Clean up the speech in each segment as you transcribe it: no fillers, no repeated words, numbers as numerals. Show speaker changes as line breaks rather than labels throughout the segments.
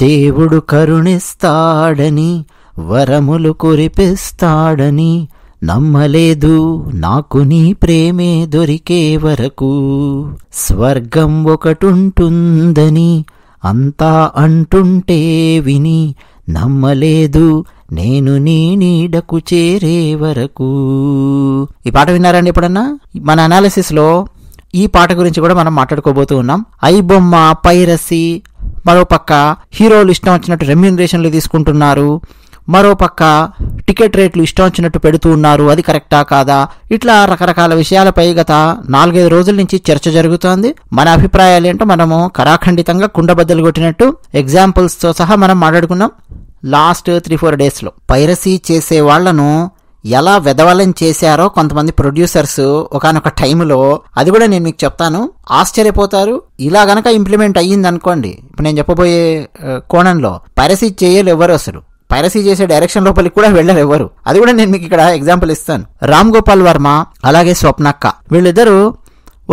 దేవుడు కరుణిస్తాడని వరములు కురిపిస్తాడని నమ్మలేదు నాకు నీ ప్రేమే దొరికే వరకు. స్వర్గం ఒకటుంటుందని అంతా అంటుంటే విని నమ్మలేదు నేను నీ నీడకు చేరే వరకు. ఈ పాట విన్నారండి ఎప్పుడన్నా? మన అనాలిసిస్ లో ఈ పాట గురించి కూడా మనం మాట్లాడుకోబోతూ ఉన్నాం. ఐ బొమ్మ, పైరసీ, మరోపక్క హీరోలు ఇష్టం వచ్చినట్టు రెమ్యూనరేషన్లు తీసుకుంటున్నారు, మరోపక్క టికెట్ రేట్లు ఇష్టం వచ్చినట్టు పెడుతూ ఉన్నారు, అది కరెక్టా కాదా, ఇట్లా రకరకాల విషయాలపై గత 4-5 రోజుల నుంచి చర్చ జరుగుతోంది. మన అభిప్రాయాలు ఏంటో మనము కరాఖండితంగా కుండబద్దలు కొట్టినట్టు ఎగ్జాంపుల్స్ తో సహా మనం మాట్లాడుకున్నాం లాస్ట్ 3-4 డేస్ లో. పైరసీ చేసే వాళ్లను ఎలా వెదవలం చేశారో కొంతమంది ప్రొడ్యూసర్స్ ఒకానొక టైంలో, అది కూడా నేను మీకు చెప్తాను, ఆశ్చర్యపోతారు. ఇలా గనక ఇంప్లిమెంట్ అయ్యింది అనుకోండి, ఇప్పుడు నేను చెప్పబోయే కోణంలో పైరసీ చేయలు ఎవరు, అసలు పైరసీ చేసే డైరెక్షన్ లోపలికి కూడా వెళ్ళరు ఎవరు, అది కూడా నేను మీకు ఇక్కడ ఎగ్జాంపుల్ ఇస్తాను. రామ్ గోపాల్ వర్మ అలాగే స్వప్నక్క వీళ్ళిద్దరూ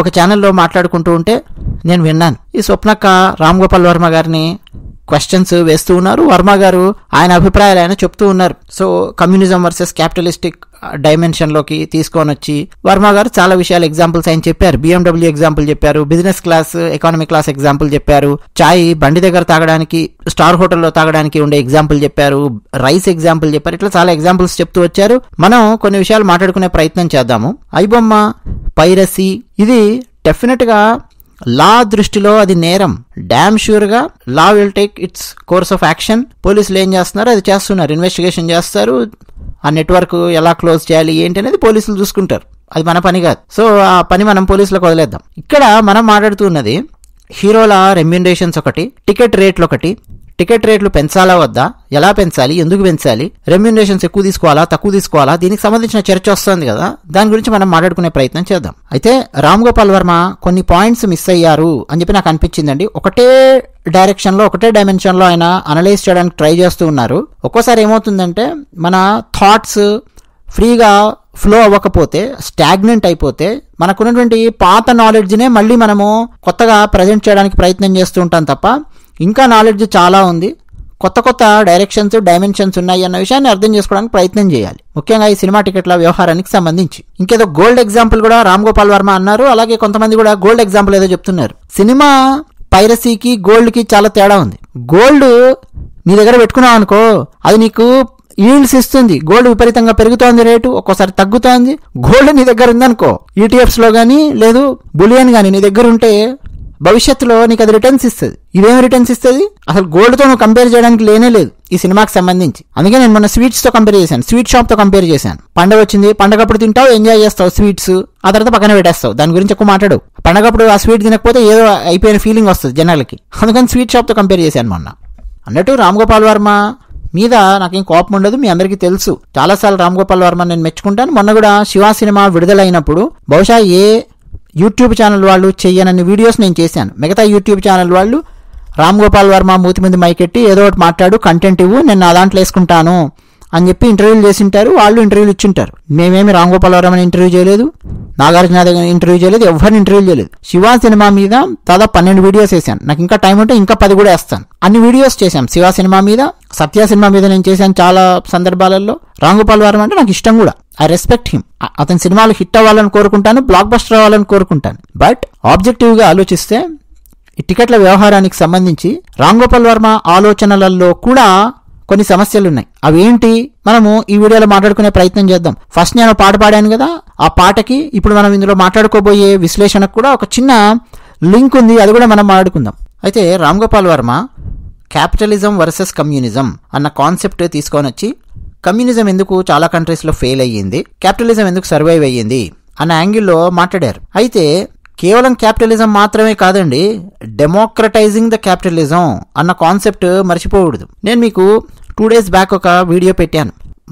ఒక ఛానల్లో మాట్లాడుకుంటూ ఉంటే నేను విన్నాను. ఈ స్వప్నక్క రామ్ గోపాల్ వర్మ గారిని క్వశ్చన్స్ వేస్తూ ఉన్నారు. వర్మ గారు ఆయన అభిప్రాయాలు ఆయన చెప్తూ ఉన్నారు. So communism versus capitalistic dimension లోకి తీసుకొని వచ్చి వర్మ గారు చాలా విషయాలు ఎగ్జాంపుల్స్ ఆయన చెప్పారు. BMW ఎగ్జాంపుల్ చెప్పారు, business class, economy class example చెప్పారు, చాయ్ బండి దగ్గర తాగడానికి, స్టార్ హోటల్లో తాగడానికి ఉండే ఎగ్జాంపుల్ చెప్పారు, రైస్ ఎగ్జాంపుల్ చెప్పారు. ఇట్లా చాలా ఎగ్జాంపుల్స్ చెప్తూ వచ్చారు. మనం కొన్ని విషయాలు మాట్లాడుకునే ప్రయత్నం చేద్దాము. ఐబొమ్మ, పైరసీ, ఇది డెఫినెట్ గా లా దృష్టిలో అది నేరం. డామ్ ష్యూర్ గా law will take its course of action. పోలీసులు ఏం చేస్తున్నారు అది చేస్తున్నారు, ఇన్వెస్టిగేషన్ చేస్తారు. ఆ నెట్వర్క్ ఎలా క్లోజ్ చేయాలి ఏంటి అనేది పోలీసులు చూసుకుంటారు, అది మన పని కాదు. సో ఆ పని మనం పోలీసులకు వదిలేద్దాం. ఇక్కడ మనం మాట్లాడుతున్నది హీరోల రెమ్యూనరేషన్స్ ఒకటి, టికెట్ రేట్లు ఒకటి. టికెట్ రేట్లు పెంచాలా వద్దా, ఎలా పెంచాలి, ఎందుకు పెంచాలి, రెమ్యూనరేషన్స్ ఎక్కువ తీసుకోవాలా తక్కువ తీసుకోవాలా, దీనికి సంబంధించిన చర్చ వస్తుంది కదా, దాని గురించి మనం మాట్లాడుకునే ప్రయత్నం చేద్దాం. అయితే రామ్ గోపాల్ వర్మ కొన్ని పాయింట్స్ మిస్ అయ్యారు అని చెప్పి నాకు అనిపించిందండి. ఒకటే డైరెక్షన్ లో, ఒకటే డైమెన్షన్ లో ఆయన అనలైజ్ చేయడానికి ట్రై చేస్తూ ఉన్నారు. ఒక్కోసారి ఏమవుతుందంటే మన థాట్స్ ఫ్రీగా ఫ్లో అవ్వకపోతే, స్టాగ్నెంట్ అయిపోతే, మనకున్నటువంటి పాత నాలెడ్జ్నే మళ్ళీ మనము కొత్తగా ప్రజెంట్ చేయడానికి ప్రయత్నం చేస్తూ ఉంటాం తప్ప ఇంకా నాలెడ్జ్ చాలా ఉంది, కొత్త కొత్త డైరెక్షన్స్, డైమెన్షన్స్ ఉన్నాయి అన్న విషయాన్ని అర్థం చేసుకోవడానికి ప్రయత్నం చేయాలి, ముఖ్యంగా ఈ సినిమా టికెట్ల వ్యవహారానికి సంబంధించి. ఇంకేదో గోల్డ్ ఎగ్జాంపుల్ కూడా రామ్ గోపాల్ వర్మ అన్నారు, అలాగే కొంతమంది కూడా గోల్డ్ ఎగ్జాంపుల్ ఏదో చెప్తున్నారు. సినిమా పైరసీకి గోల్డ్ కి చాలా తేడా ఉంది. గోల్డ్ నీ దగ్గర పెట్టుకున్నావు అనుకో, అది నీకు ఈల్డ్స్ ఇస్తుంది. గోల్డ్ విపరీతంగా పెరుగుతోంది రేటు, ఒక్కోసారి తగ్గుతోంది. గోల్డ్ నీ దగ్గర ఉందనుకో, ETFs లో గానీ లేదు బులియన్ గానీ నీ దగ్గర ఉంటే భవిష్యత్తులో నీకు అది రిటర్న్స్ ఇస్తుంది. ఇదేమి రిటర్న్స్ ఇస్తుంది, అసలు గోల్డ్ తో నువ్వు కంపేర్ చేయడానికి లేనే లేదు ఈ సినిమాకి సంబంధించి. అందుకే నేను మొన్న స్వీట్స్ తో కంపేర్ చేశాను, స్వీట్ షాప్ తో కంపేర్ చేశాను. పండగ వచ్చింది, పండగప్పుడు తింటావు, ఎంజాయ్ చేస్తావు స్వీట్స్, ఆ తర్వాత పక్కన పెట్టేస్తావు, దాని గురించి ఎక్కువ మాట్లాడు. పండగప్పుడు ఆ స్వీట్ తినకపోతే ఏదో అయిపోయిన ఫీలింగ్ వస్తుంది జనాలకి, అందుకని స్వీట్ షాప్ తో కంపేర్ చేశాను మొన్న. అన్నట్టు రామ్ గోపాల్ వర్మ మీద నాకేం కోపం ఉండదు, మీ అందరికీ తెలుసు. చాలాసార్లు రామ్ గోపాల్ వర్మ నేను మెచ్చుకుంటాను. మొన్న కూడా శివ సినిమా విడుదలైనప్పుడు బహుశా ఏ యూట్యూబ్ ఛానల్ వాళ్ళు చెయ్యనన్ని వీడియోస్ నేను చేశాను. మిగతా యూట్యూబ్ ఛానల్ వాళ్ళు రామ్ గోపాల్ వర్మ మూతి మీద మైకెట్టి ఏదో ఒకటి మాట్లాడు, కంటెంట్ ఇవ్వు, నేను నా దాంట్లో వేసుకుంటాను అని చెప్పి ఇంటర్వ్యూలు చేసింటారు, వాళ్ళు ఇంటర్వ్యూలు ఇచ్చింటారు. మేమేమి రామ్ గోపాల్ వర్మని ఇంటర్వ్యూ చేయలేదు, నాగార్జున దగ్గర ఇంటర్వ్యూ చేయలేదు, ఎవరిని ఇంటర్వ్యూ చేయలేదు. శివ సినిమా మీద దాదాపు 12 వీడియోస్ వేసాను. నాకు ఇంకా టైం ఉంటే ఇంకా 10 కూడా వేస్తాను. అన్ని వీడియోస్ చేశాం శివ సినిమా మీద, సత్య సినిమా మీద నేను చేశాను చాలా సందర్భాలలో. రామ్ గోపాల్ వర్మ అంటే నాకు ఇష్టం కూడా, ఐ రెస్పెక్ట్ హిమ్. అతని సినిమాలు హిట్ అవ్వాలని కోరుకుంటాను, బ్లాక్ బస్టర్ అవ్వాలని కోరుకుంటాను. బట్ ఆబ్జెక్టివ్ గా ఆలోచిస్తే ఈ టికెట్ల వ్యవహారానికి సంబంధించి రామ్ గోపాల్ వర్మ ఆలోచనలలో కూడా కొన్ని సమస్యలు ఉన్నాయి. అవేంటి మనము ఈ వీడియోలో మాట్లాడుకునే ప్రయత్నం చేద్దాం. ఫస్ట్ నేను పాట పాడాను కదా, ఆ పాటకి ఇప్పుడు మనం ఇందులో మాట్లాడుకోబోయే విశ్లేషణకు కూడా ఒక చిన్న లింక్ ఉంది, అది కూడా మనం మాట్లాడుకుందాం. అయితే Ram Gopal Varma capitalism versus communism అన్న కాన్సెప్ట్ తీసుకొని వచ్చి, కమ్యూనిజం ఎందుకు చాలా కంట్రీస్ లో ఫెయిల్ అయ్యింది, క్యాపిటలిజం ఎందుకు సర్వైవ్ అయ్యింది అన్న యాంగిల్లో మాట్లాడారు. అయితే కేవలం క్యాపిటలిజం మాత్రమే కాదండి, డెమోక్రటైజింగ్ ద క్యాపిటలిజం అన్న కాన్సెప్ట్ మర్చిపోకూడదు. నేను మీకు 2 days బ్యాక్ ఒక వీడియో పెట్టాను,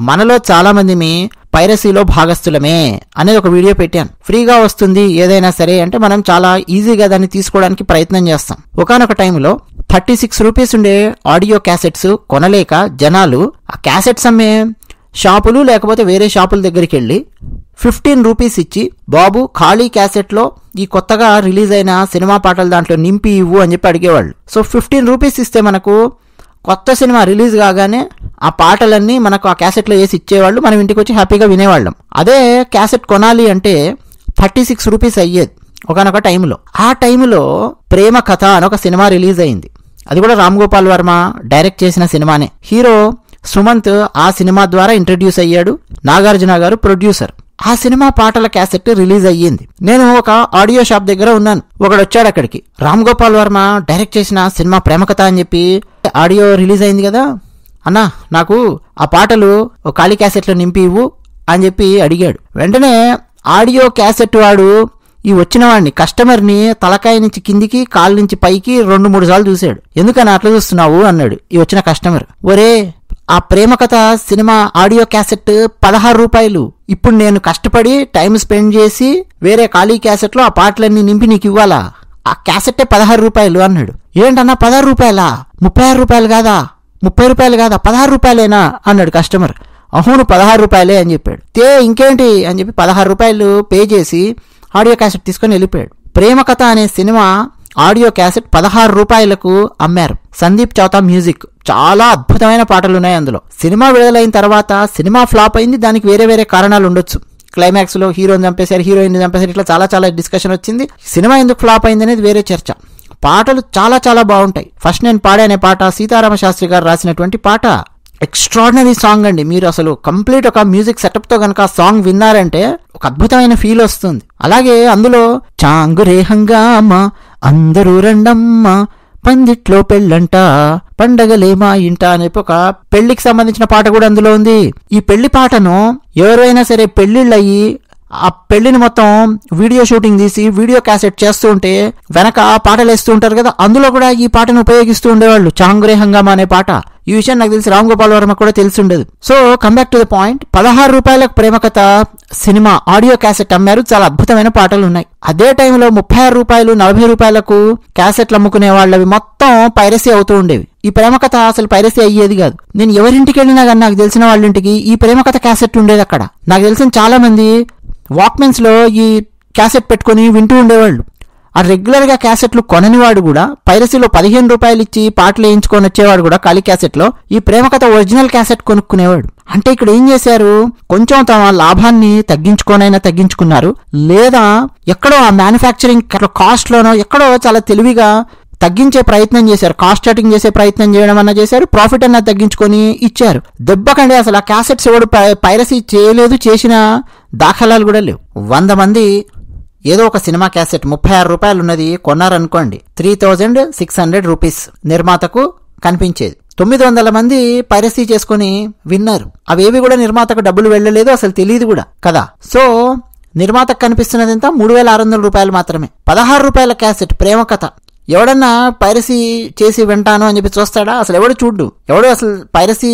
మనలో చాలా మంది పైరసీలో భాగస్థులమే అనేది ఒక వీడియో పెట్టాను. ఫ్రీగా వస్తుంది ఏదైనా సరే అంటే మనం చాలా ఈజీగా దాన్ని తీసుకోవడానికి ప్రయత్నం చేస్తాం. ఒకానొక టైంలో 36 రూపీస్ ఉండే ఆడియో క్యాసెట్స్ కొనలేక జనాలు ఆ క్యాసెట్స్ అమ్మే షాపులు లేకపోతే వేరే షాపుల దగ్గరికి వెళ్ళి 15 రూపీస్ ఇచ్చి, బాబు ఖాళీ క్యాసెట్లో ఈ కొత్తగా రిలీజ్ అయిన సినిమా పాటలు దాంట్లో నింపి ఇవ్వు అని చెప్పి అడిగేవాళ్ళు. సో 15 రూపీస్ ఇస్తే మనకు కొత్త సినిమా రిలీజ్ కాగానే ఆ పాటలన్నీ మనకు ఆ క్యాసెట్లో వేసి ఇచ్చేవాళ్ళు, మనం ఇంటికి వచ్చి హ్యాపీగా వినేవాళ్ళం. అదే క్యాసెట్ కొనాలి అంటే 36 రూపీస్ అయ్యేది ఒకనొక టైంలో. ఆ టైంలో ప్రేమ కథ అని ఒక సినిమా రిలీజ్ అయింది. అది కూడా రామ్ గోపాల్ వర్మ డైరెక్ట్ చేసిన సినిమానే. హీరో సుమంత్ ఆ సినిమా ద్వారా ఇంట్రడ్యూస్ అయ్యాడు, నాగార్జున గారు ప్రొడ్యూసర్. ఆ సినిమా పాటల క్యాసెట్ రిలీజ్ అయ్యింది. నేను ఒక ఆడియో షాప్ దగ్గర ఉన్నాను. ఒకడు వచ్చాడు అక్కడికి, రామ్ గోపాల్ వర్మ డైరెక్ట్ చేసిన సినిమా ప్రేమ కథ అని చెప్పి ఆడియో రిలీజ్ అయింది కదా అన్నా, నాకు ఆ పాటలు ఒక ఖాళీ క్యాసెట్లో నింపి ఇవ్వు అని చెప్పి అడిగాడు. వెంటనే ఆడియో క్యాసెట్ వాడు ఈ వచ్చిన వాడిని, కస్టమర్ని తలకాయ నుంచి కిందికి కాళ్ళ నుంచి పైకి 2-3 సార్లు చూశాడు. ఎందుకని అట్లా చూస్తున్నావు అన్నాడు ఈ వచ్చిన కస్టమర్. ఒరే, ఆ ప్రేమ కథ సినిమా ఆడియో క్యాసెట్ 16 రూపాయలు. ఇప్పుడు నేను కష్టపడి టైం స్పెండ్ చేసి వేరే ఖాళీ క్యాసెట్లో ఆ పాటలన్నీ నింపి నీకు ఇవ్వాలా? ఆ క్యాసెట్టే 16 రూపాయలు అన్నాడు. ఏంటన్నా 16 రూపాయలా? 36 రూపాయలు కాదా? 30 రూపాయలు కాదా? 16 రూపాయలేనా అన్నాడు కస్టమర్. అవును 16 రూపాయలే అని చెప్పాడు. ఇంకేంటి అని చెప్పి 16 రూపాయలు పే చేసి ఆడియో క్యాసెట్ తీసుకొని వెళ్ళిపోయాడు. ప్రేమ కథ అనే సినిమా ఆడియో క్యాసెట్ 16 రూపాయలకు అమ్మారు. సందీప్ చౌతా మ్యూజిక్. చాలా అద్భుతమైన పాటలు ఉన్నాయి అందులో. సినిమా విడుదలైన తర్వాత సినిమా ఫ్లాప్ అయింది. దానికి వేరే వేరే కారణాలు ఉండొచ్చు. క్లైమాక్స్ లో హీరోని చంపేశారు, హీరోయిన్ చంపేశారు, ఇట్లా చాలా చాలా డిస్కషన్ వచ్చింది. సినిమా ఎందుకు ఫ్లాప్ అయింది అనేది వేరే చర్చ. పాటలు చాలా చాలా బాగుంటాయి. ఫస్ట్ నేను పాడే అనే పాట సీతారామ శాస్త్రి గారు రాసినటువంటి పాట. ఎక్స్ట్రాడినరీ సాంగ్ అండి. మీరు అసలు కంప్లీట్ ఒక మ్యూజిక్ సెటప్ తో కనుక ఆ సాంగ్ విన్నారంటే ఒక అద్భుతమైన ఫీల్ వస్తుంది. అలాగే అందులో చాంగురే హంగామా అందరూ రండమ్మా పందిట్లో పెళ్ళంట పండగలే మా ఇంట అనే ఒక పెళ్లికి సంబంధించిన పాట కూడా అందులో ఉంది. ఈ పెళ్లి పాటను ఎవరైనా సరే పెళ్లిళ్ళయ్యి ఆ పెళ్లిని మొత్తం వీడియో షూటింగ్ తీసి వీడియో క్యాసెట్ చేస్తూ ఉంటే వెనక పాటలు వేస్తూ ఉంటారు కదా, అందులో కూడా ఈ పాటను ఉపయోగిస్తూ ఉండేవాళ్ళు, చాంగురే హంగామా అనే పాట. ఈ విషయం నాకు తెలిసి రామ్ గోపాల్ వర్మ కూడా తెలిసి ఉండదు. So come back to the point, 16 రూపాయలకు ప్రేమ కథ సినిమా ఆడియో క్యాసెట్ అమ్మారు. చాలా అద్భుతమైన పాటలు ఉన్నాయి. అదే టైంలో 36 రూపాయలు 40 రూపాయలకు క్యాసెట్లు అమ్ముకునే వాళ్ళవి మొత్తం పైరసీ అవుతూ ఉండేవి. ఈ ప్రేమ కథ అసలు పైరసీ అయ్యేది కాదు. నేను ఎవరింటికి వెళ్ళినా కానీ నాకు తెలిసిన వాళ్ళ ఇంటికి ఈ ప్రేమ కథ క్యాసెట్ ఉండేది. అక్కడ నాకు తెలిసిన చాలా మంది వాక్మెన్స్ లో ఈ క్యాసెట్ పెట్టుకుని వింటూ ఉండేవాళ్ళు. ఆ రెగ్యులర్ గా క్యాసెట్లు కొననివాడు కూడా పైరసీలో 15 రూపాయలు ఇచ్చి పాటలు వేయించుకొని వచ్చేవాడు కూడా ఖాళీ క్యాసెట్ లో ఈ ప్రేమ కథ ఒరిజినల్ క్యాసెట్ కొనుక్కునేవాడు. అంటే ఇక్కడ ఏం చేశారు, కొంచెం తమ లాభాన్ని తగ్గించుకోనైనా తగ్గించుకున్నారు, లేదా ఎక్కడో ఆ మ్యానుఫ్యాక్చరింగ్ కాస్ట్ లోనో ఎక్కడో చాలా తెలివిగా తగ్గించే ప్రయత్నం చేశారు. కాస్ట్ కటింగ్ చేసే ప్రయత్నం చేయడం అన్న చేశారు, ప్రాఫిట్ అన్న తగ్గించుకొని ఇచ్చారు. దెబ్బకండి అసలు ఆ క్యాసెట్స్ ఎవడు పైరసీ చేయలేదు, చేసిన దాఖలాలు కూడా లేవు. 100 మంది ఏదో ఒక సినిమా క్యాసెట్ 36 రూపాయలు ఉన్నది కొన్నారనుకోండి, 3600 రూపీస్ నిర్మాతకు కనిపించేది. 900 మంది పైరసీ చేసుకుని విన్నారు. అవేవి కూడా నిర్మాతకు డబ్బులు వెళ్ళలేదు, అసలు తెలియదు కూడా కదా. సో నిర్మాతకు కనిపిస్తున్నది ఎంత, 3600 రూపాయలు మాత్రమే. 16 రూపాయల క్యాసెట్ ప్రేమ కథ ఎవడన్నా పైరసీ చేసి వింటాను అని చెప్పి చూస్తాడా? అసలు ఎవడు చూడ్డు. ఎవడు అసలు పైరసీ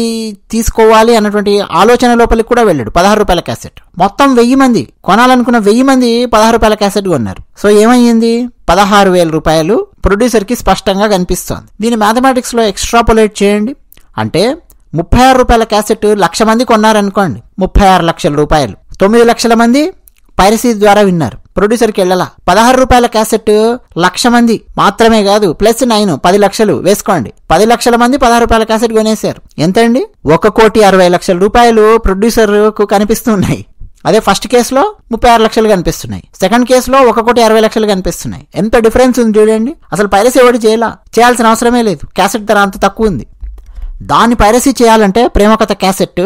తీసుకోవాలి అన్నటువంటి ఆలోచన లోపలికి కూడా వెళ్ళాడు. 16 రూపాయల క్యాసెట్ మొత్తం 1000 మంది కొనాలనుకున్న 1000 మంది 16 రూపాయల క్యాసెట్ కొన్నారు. సో ఏమయ్యింది, 16,000 రూపాయలు ప్రొడ్యూసర్ కి స్పష్టంగా కనిపిస్తోంది. దీని మ్యాథమెటిక్స్ లో ఎక్స్ట్రాపులేట్ చేయండి. అంటే 36 రూపాయల క్యాసెట్ 1,00,000 మంది కొన్నారనుకోండి, 36 లక్షల రూపాయలు. 9 లక్షల మంది పైరసీ ద్వారా విన్నారు, ప్రొడ్యూసర్కి వెళ్ళాల. 16 రూపాయల క్యాసెట్ 1,00,000 మంది మాత్రమే కాదు, ప్లస్ 9 10 లక్షలు వేసుకోండి. 10 లక్షల మంది 16 రూపాయల క్యాసెట్ కొనేశారు. ఎంతండి, 1,60,00,000 రూపాయలు ప్రొడ్యూసర్ కు కనిపిస్తున్నాయి. అదే ఫస్ట్ కేసులో 36 లక్షలు కనిపిస్తున్నాయి, సెకండ్ కేసులో 1,60,00,000 కనిపిస్తున్నాయి. ఎంత డిఫరెన్స్ ఉంది చూడండి. అసలు పైరసీ ఎవరు చేయాల్సిన అవసరమే లేదు, క్యాసెట్ ధర అంత తక్కువ ఉంది. దాన్ని పైరసీ చేయాలంటే ప్రేమకథ క్యాసెట్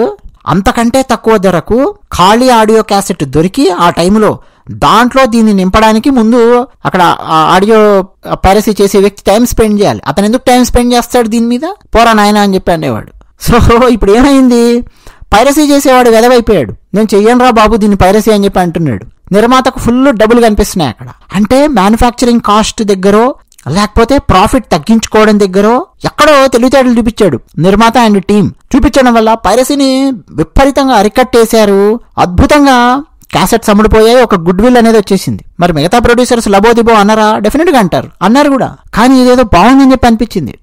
అంతకంటే తక్కువ ధరకు ఖాళీ ఆడియో క్యాసెట్ దొరికి ఆ టైంలో దాంట్లో దీన్ని నింపడానికి ముందు అక్కడ ఆడియో పైరసీ చేసే వ్యక్తి టైం స్పెండ్ చేయాలి. అతను ఎందుకు టైం స్పెండ్ చేస్తాడు దీని మీద, పోరా నాయన అని చెప్పి అనేవాడు. సో ఇప్పుడు ఏమైంది, పైరసీ చేసేవాడు వెదవైపోయాడు. నేను చెయ్యనురా బాబు దీన్ని పైరసీ అని చెప్పి అంటున్నాడు. నిర్మాతకు ఫుల్ డబ్బులు కనిపిస్తున్నాయి అక్కడ. అంటే మ్యానుఫ్యాక్చరింగ్ కాస్ట్ దగ్గర లేకపోతే ప్రాఫిట్ తగ్గించుకోవడం దగ్గర ఎక్కడో తెలివితేటలు చూపించాడు నిర్మాత అండ్ టీం. చూపించడం వల్ల పైరసీని విపరీతంగా అరికట్టేశారు. అద్భుతంగా క్యాసెట్స్ అమ్ముడుపోయాయి, ఒక గుడ్ విల్ అనేది వచ్చేసింది. మరి మిగతా ప్రొడ్యూసర్స్ లబోదిబో అన్నారా? డెఫినెట్ గా అంటారు, అన్నారు కూడా. కానీ ఇదేదో బాగుందని చెప్పి అనిపించింది.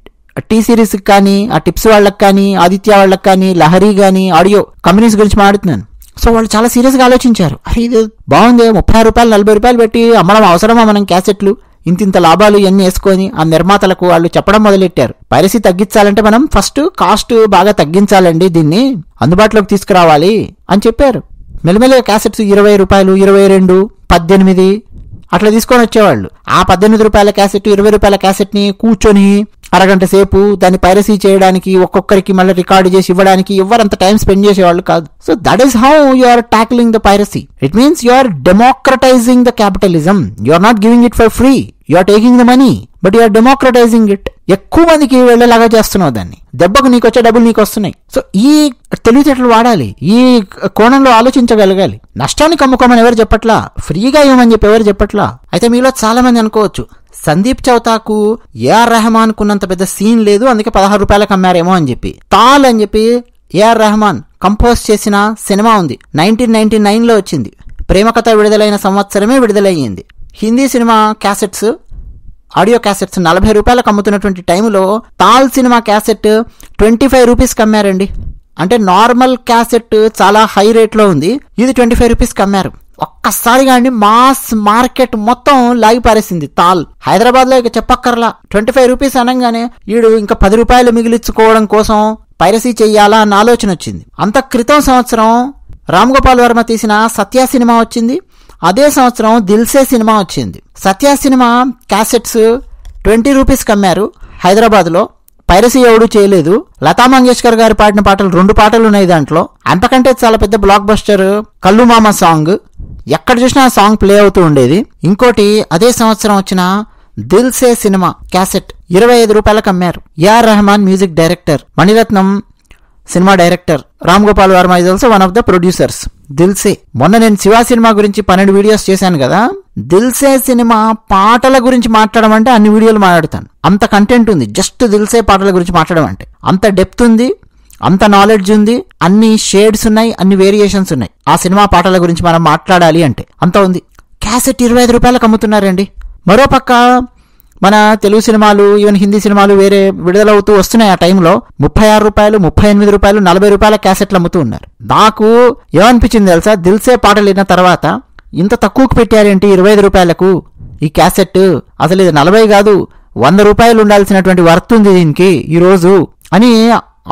టీ సిరీస్ కానీ, ఆ టిప్స్ వాళ్ళకి కానీ, ఆదిత్య వాళ్ళకి కానీ, లహరి కానీ, ఆడియో కంపెనీస్ గురించి మాట్లాడుతున్నాను. సో వాళ్ళు చాలా సీరియస్ గా ఆలోచించారు, ఇది బాగుంది, 30 రూపాయలు 40 రూపాయలు పెట్టి అమ్మడం అవసరమా మనం క్యాసెట్లు? ఇంతింత లాభాలు ఇవన్నీ వేసుకొని ఆ నిర్మాతలకు వాళ్ళు చెప్పడం మొదలెట్టారు. పైరసీ తగ్గించాలంటే మనం ఫస్ట్ కాస్ట్ బాగా తగ్గించాలండి, దీన్ని అందుబాటులోకి తీసుకురావాలి అని చెప్పారు. మెల్లమెల్లగా క్యాసెట్స్ 20 రూపాయలు, 22, 18 అట్లా తీసుకొని వచ్చేవాళ్ళు. ఆ 18 రూపాయల క్యాసెట్, 20 రూపాయల క్యాసెట్ని కూర్చొని అరగంట సేపు దాన్ని పైరసీ చేయడానికి, ఒక్కొక్కరికి మళ్ళీ రికార్డు చేసి ఇవ్వడానికి ఎవరంత టైం స్పెండ్ చేసేవాళ్ళు కాదు. So that is how you are tackling the piracy. It means you are democratising the capitalism. You are not giving it for free, you are taking the money, but you are democratising it. ఎక్కువ మందికి వెళ్ళేలాగా చేస్తున్నావు దాన్ని. దెబ్బకు నీకు వచ్చే డబ్బులు నీకు వస్తున్నాయి. సో ఈ తెలివితేటలు వాడాలి, ఈ కోణంలో ఆలోచించగలగాలి. నష్టాన్ని కమ్ముకోమని ఎవరు చెప్పట్లా, ఫ్రీగా ఇవ్వమని చెప్పి ఎవరు చెప్పట్లా. అయితే మీలో చాలా మంది అనుకోవచ్చు, సందీప్ చౌతాకు ఏఆర్ రెహమాన్ కున్నంత పెద్ద సీన్ లేదు, అందుకే 16 రూపాయలకు అమ్మారేమో అని చెప్పి. తాల్ అని చెప్పి ఏఆర్ రెహమాన్ కంపోజ్ చేసిన సినిమా ఉంది, 1999లో వచ్చింది. ప్రేమకథ విడుదలైన సంవత్సరమే విడుదలయ్యింది. Hindi cinema cassettes, audio cassettes 40 రూపాయలకు అమ్ముతున్నటువంటి టైంలో తాల్ సినిమా క్యాసెట్ 25 రూపీస్కి అమ్మారండి. అంటే నార్మల్ క్యాసెట్ చాలా హై రేట్లో ఉంది, ఇది 25 రూపీస్కి అమ్మారు. ఒక్కసారిగా అండి మాస్ మార్కెట్ మొత్తం లాగి పారేసింది తాల్. హైదరాబాద్ లో ఇక చెప్పక్కర్లా. 25 రూపీస్ అనగానే వీడు ఇంకా 10 రూపాయలు మిగిలించుకోవడం కోసం పైరసీ చెయ్యాలా అన్న ఆలోచన వచ్చింది. అంత క్రితం సంవత్సరం రామ్ గోపాల్ వర్మ తీసిన సత్య సినిమా వచ్చింది. అదే సంవత్సరం దిల్సే సినిమా వచ్చింది. సత్య సినిమా క్యాసెట్స్ 20 రూపీస్కి అమ్మారు హైదరాబాద్ లో. పైరసీ ఎవడూ చేయలేదు. లతా మంగేష్కర్ గారు పాడిన పాటలు 2 పాటలు ఉన్నాయి దాంట్లో. అంతకంటే చాలా పెద్ద బ్లాక్ బస్టర్ కల్లు మామ సాంగ్, ఎక్కడ చూసినా ఆ సాంగ్ ప్లే అవుతూ ఉండేది. ఇంకోటి అదే సంవత్సరం వచ్చిన దిల్సే సినిమా క్యాసెట్ 25 రూపాయలకు అమ్మారు. AR Rahman music director, Mani Ratnam cinema director, Ram Gopal Varma is also one of the producers. Dil Se, మొన్న నేను శివ సినిమా గురించి 12 వీడియోస్ చేశాను కదా. దిల్సే సినిమా పాటల గురించి మాట్లాడడం అంటే అన్ని వీడియోలు మాట్లాడతాను. అంత కంటెంట్ ఉంది జస్ట్ దిల్సే పాటల గురించి మాట్లాడడం అంటే. అంత డెప్త్ ఉంది, అంత నాలెడ్జ్ ఉంది, అన్ని షేడ్స్ ఉన్నాయి, అన్ని వేరియేషన్స్ ఉన్నాయి. ఆ సినిమా పాటల గురించి మనం మాట్లాడాలి అంటే అంత ఉంది. క్యాసెట్ 25 రూపాయలకు అమ్ముతున్నారండి. మరోపక్క మన తెలుగు సినిమాలు, ఈవెన్ హిందీ సినిమాలు వేరే విడుదలవుతూ వస్తున్నాయి. ఆ టైంలో 36 రూపాయలు, 38 రూపాయలు, 40 రూపాయల క్యాసెట్లు అమ్ముతూ ఉన్నారు. నాకు ఏమనిపించింది తెలుసా, దిల్సే పాటలు విన్న తర్వాత ఇంత తక్కువకు పెట్టారేంటి 25 రూపాయలకు ఈ క్యాసెట్, అసలు ఇది 40 కాదు 100 రూపాయలు ఉండాల్సినటువంటి వర్త్ ఉంది దీనికి ఈరోజు అని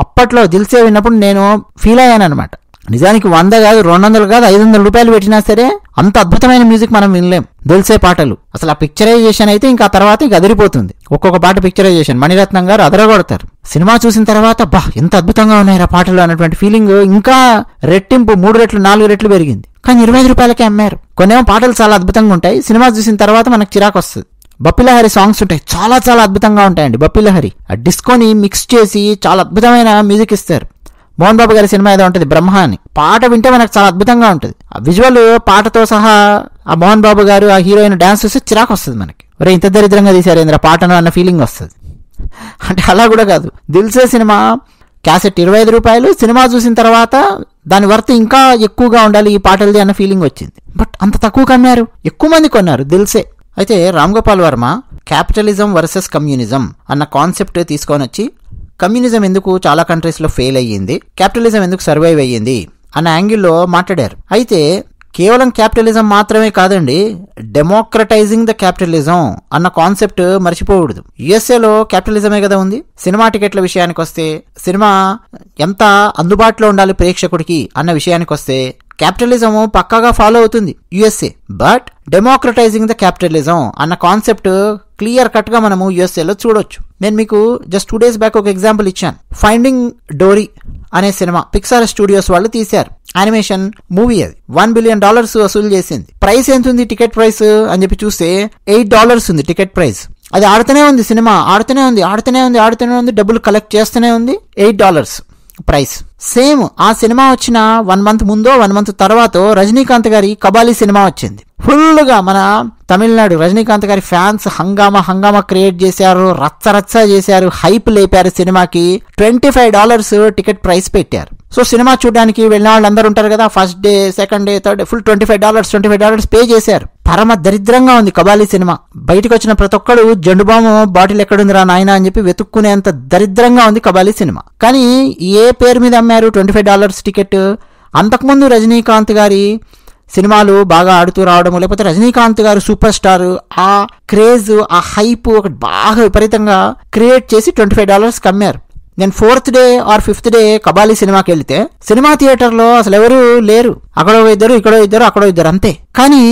అప్పట్లో దిల్సే విన్నప్పుడు నేను ఫీల్ అయ్యాను అనమాట. నిజానికి 100 కాదు, 200 కాదు, 500 రూపాయలు పెట్టినా సరే అంత అద్భుతమైన మ్యూజిక్ మనం వినలేం దిల్సే పాటలు. అసలు ఆ పిక్చరైజేషన్ అయితే ఇంకా తర్వాత ఇంక అదిరిపోతుంది. ఒక్కొక్క పాట పిక్చరైజేషన్ మణిరత్నం గారు అదరగొడతారు. సినిమా చూసిన తర్వాత బా ఎంత అద్భుతంగా ఉన్నాయి ఆ పాటలు అన్నటువంటి ఫీలింగ్ ఇంకా రెట్టింపు 3 రెట్లు 4 రెట్లు పెరిగింది. కానీ 25 రూపాయలకే అమ్మారు. కొన్నేమో పాటలు చాలా అద్భుతంగా ఉంటాయి, సినిమా చూసిన తర్వాత మనకు చిరాకు వస్తుంది. బప్పిలహరి సాంగ్స్ ఉంటాయి, చాలా చాలా అద్భుతంగా ఉంటాయండి. బప్పిలహరి ఆ డిస్కోని మిక్స్ చేసి చాలా అద్భుతమైన మ్యూజిక్ ఇస్తారు. మోహన్ బాబు గారి సినిమా ఏదో ఉంటుంది బ్రహ్మ అని, పాట వింటే మనకు చాలా అద్భుతంగా ఉంటుంది. ఆ విజువల్ పాటతో సహా ఆ మోహన్ బాబు గారు ఆ హీరోయిన్ డాన్స్ చూస్తే చిరాకు వస్తుంది మనకి. ఒరే ఇంత దరిద్రంగా తీశారు ఏంద్ర పాటను అన్న ఫీలింగ్ వస్తుంది. అంటే అలా కూడా కాదు, దిల్సే సినిమా క్యాసెట్ 25 రూపాయలు, సినిమా చూసిన తర్వాత దాని వర్త్ ఇంకా ఎక్కువగా ఉండాలి ఈ పాటలది అన్న ఫీలింగ్ వచ్చింది. బట్ అంత తక్కువ కమ్మారు, ఎక్కువ మంది కొన్నారు దిల్సే. అయితే Ram Gopal Varma capitalism versus communism అన్న కాన్సెప్ట్ తీసుకొని వచ్చి కమ్యూనిజం ఎందుకు చాలా కంట్రీస్లో ఫెయిల్ అయ్యింది, క్యాపిటలిజం ఎందుకు సర్వైవ్ అయ్యింది అన్న యాంగిల్లో మాట్లాడారు. అయితే కేవలం క్యాపిటలిజం మాత్రమే కాదండి, డెమోక్రటైజింగ్ ద క్యాపిటలిజం అన్న కాన్సెప్ట్ మర్చిపోకూడదు. యుఎస్ఏలో క్యాపిటలిజమే కదా ఉంది. సినిమా టికెట్ల విషయానికి వస్తే, సినిమా ఎంత అందుబాటులో ఉండాలి ప్రేక్షకుడికి అన్న విషయానికి వస్తే క్యాపిటలిజం పక్కాగా ఫాలో అవుతుంది యుఎస్ఏ. బట్ డెమోక్రటైజింగ్ ద క్యాపిటలిజం అన్న కాన్సెప్ట్ క్లియర్ కట్ గా మనము యుఎస్ఏలో చూడొచ్చు. నేను మీకు జస్ట్ 2 days బ్యాక్ ఒక ఎగ్జాంపుల్ ఇచ్చాను. ఫైండింగ్ డోరీ అనే సినిమా పిక్సార్ స్టూడియోస్ వాళ్ళు తీశారు. యానిమేషన్ మూవీ, అది $1 billion వసూలు చేసింది. ప్రైస్ ఎంత ఉంది టికెట్ ప్రైస్ అని చెప్పి చూస్తే $8 ఉంది టికెట్ ప్రైస్. అది ఆడుతూనే ఉంది, సినిమా ఆడుతూనే ఉంది, డబ్బులు కలెక్ట్ చేస్తూనే ఉంది. $8 ప్రైస్. సేమ్ ఆ సినిమా వచ్చిన 1 month ముందో 1 month తర్వాత రజనీకాంత్ గారి కబాలీ సినిమా వచ్చింది. ఫుల్ గా మన తమిళనాడు రజనీకాంత్ గారి ఫ్యాన్స్ హంగామా క్రియేట్ చేశారు, రచ్చ చేశారు, హైప్ లేపారు. సినిమాకి $25 టికెట్ ప్రైస్ పెట్టారు. సో సినిమా చూడడానికి వెళ్ళిన వాళ్ళందరూ ఉంటారు కదా, first day, second day, third day, full $25 pay చేశారు. పరమ దరిద్రంగా ఉంది కబాలీ సినిమా. బయటకు వచ్చిన ప్రతి ఒక్కడు జండుబాము బాటిల్ ఎక్కడుందిరా నాయన అని చెప్పి వెతుక్కునేంత దరిద్రంగా ఉంది కబాలీ సినిమా. కానీ ఏ పేరు మీద అమ్మారు $25 టికెట్? అంతకుముందు రజనీకాంత్ గారి సినిమాలు బాగా ఆడుతూ రావడము, లేకపోతే రజనీకాంత్ గారు సూపర్ స్టార్, ఆ క్రేజ్, ఆ హైప్ ఒకటి బాగా విపరీతంగా క్రియేట్ చేసి $25 కమ్మారు. నేను 4th day or 5th day Kabali సినిమాకి వెళ్తే సినిమా థియేటర్లో అసలు ఎవరు లేరు. అక్కడో ఇద్దరు, ఇక్కడో ఇద్దరు, అక్కడో ఇద్దరు, అంతే. కానీ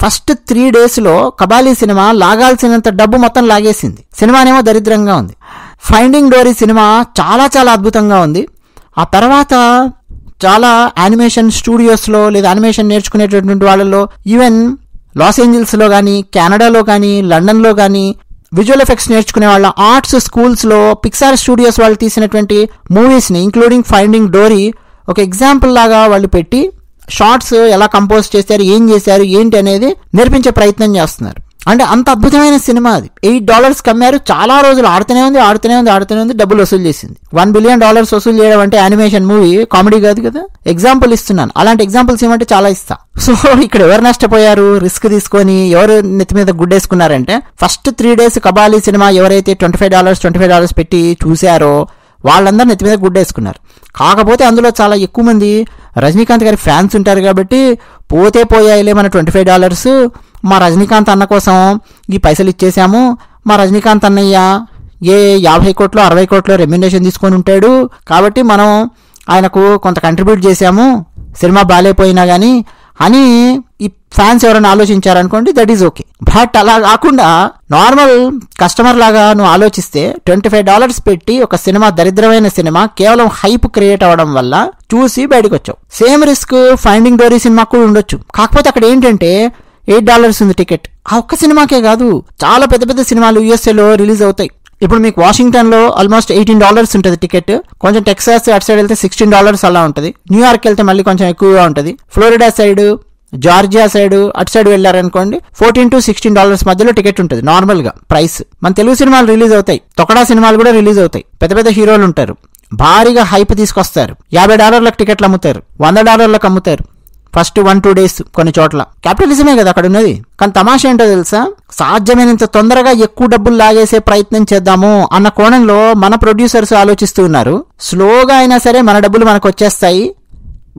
ఫస్ట్ 3 days కబాలీ సినిమా లాగాల్సినంత డబ్బు మొత్తం లాగేసింది. సినిమానేమో దరిద్రంగా ఉంది. ఫైండింగ్ డోరీ సినిమా చాలా చాలా అద్భుతంగా ఉంది. ఆ తర్వాత చాలా యానిమేషన్ స్టూడియోస్లో లేదా యానిమేషన్ నేర్చుకునేటటువంటి వాళ్ళలో, ఈవెన్ లాస్ ఏంజల్స్లో కానీ, కెనడాలో కానీ, లండన్లో కానీ విజువల్ ఎఫెక్ట్స్ నేర్చుకునే వాళ్ళ ఆర్ట్స్ స్కూల్స్లో పిక్సార్ స్టూడియోస్ వాళ్ళు తీసినటువంటి మూవీస్ని ఇంక్లూడింగ్ ఫైండింగ్ డోరీ ఒక ఎగ్జాంపుల్ లాగా వాళ్ళు పెట్టి షార్ట్స్ ఎలా కంపోజ్ చేశారు, ఏం చేశారు, ఏంటి అనేది నేర్పించే ప్రయత్నం చేస్తున్నారు. అంటే అంత అద్భుతమైన సినిమా అది. $8 కమ్మారు. చాలా రోజులు ఆడుతూనే ఉంది, డబ్బులు వసూలు చేసింది. $1 billion వసూలు చేయడం అంటే యానిమేషన్ మూవీ కామెడీ కాదు కదా. ఎగ్జాంపుల్ ఇస్తున్నాను. అలాంటి ఎగ్జాంపుల్స్ ఏమంటే చాలా ఇస్తా. సో ఇక్కడ ఎవరు నష్టపోయారు? రిస్క్ తీసుకొని ఎవరు నెత్తి మీద గుడ్డేసుకున్నారంటే, ఫస్ట్ 3 days కబాలీ సినిమా ఎవరైతే $25 పెట్టి చూశారో వాళ్ళందరూ నెత్తి మీద గుడ్డేసుకున్నారు. కాకపోతే అందులో చాలా ఎక్కువ మంది రజనీకాంత్ గారి ఫ్యాన్స్ ఉంటారు కాబట్టి, పోతే పోయాయిలే మన $25, మా రజనీకాంత్ అన్న కోసం ఈ పైసలు ఇచ్చేసాము, మా రజనీకాంత్ అన్నయ్య ఏ 50 కోట్లు 60 కోట్లు రెమ్యునరేషన్ తీసుకొని ఉంటాడు కాబట్టి మనం ఆయనకు కొంత కంట్రిబ్యూట్ చేశాము, సినిమా బాగాలేపోయినా కానీ అని ఈ ఫ్యాన్స్ ఎవరైనా ఆలోచించారనుకోండి, దట్ ఈజ్ ఓకే. బట్ అలా కాకుండా నార్మల్ కస్టమర్ లాగా నువ్వు ఆలోచిస్తే $25 పెట్టి ఒక సినిమా, దరిద్రమైన సినిమా, కేవలం హైప్ క్రియేట్ అవ్వడం వల్ల చూసి బయటకు వచ్చావు. సేమ్ రిస్క్ ఫైండింగ్ డోరీ సినిమాకు కూడా ఉండొచ్చు. కాకపోతే అక్కడ ఏంటంటే $8 ఉంది టికెట్. ఆ ఒక్క సినిమాకే కాదు, చాలా పెద్ద పెద్ద సినిమాలు యూఎస్ఏలో రిలీజ్ అవుతాయి. ఇప్పుడు మీకు వాషింగ్టన్లో ఆల్మోస్ట్ $18 ఉంటుంది టికెట్. కొంచెం టెక్సాస్ అటు సైడ్ వెళ్తే $16 అలా ఉంటుంది. న్యూయార్క్ వెళ్తే మళ్ళీ కొంచెం ఎక్కువగా ఉంటుంది. ఫ్లోరిడా సైడ్, జార్జియా సైడ్ అటు సైడ్ వెళ్ళారనుకోండి $14 to $16 మధ్యలో టికెట్ ఉంటుంది నార్మల్ గా ప్రైస్. మన తెలుగు సినిమాలు రిలీజ్ అవుతాయి, తొక్కడా సినిమాలు కూడా రిలీజ్ అవుతాయి. పెద్ద పెద్ద హీరోలు ఉంటారు, భారీగా హైప్ తీసుకొస్తారు. $50 టికెట్లు అమ్ముతారు, $100 అమ్ముతారు ఫస్ట్ 1-2 days కొన్ని చోట్ల. క్యాపిటలిజమే కదా అక్కడ ఉన్నది. కానీ తమాషా ఏంటో తెలుసా, సాధ్యమైనంత తొందరగా ఎక్కువ డబ్బులు లాగేసే ప్రయత్నం చేద్దాము అన్న కోణంలో మన ప్రొడ్యూసర్స్ ఆలోచిస్తూ ఉన్నారు. స్లోగా అయినా సరే మన డబ్బులు మనకు వచ్చేస్తాయి,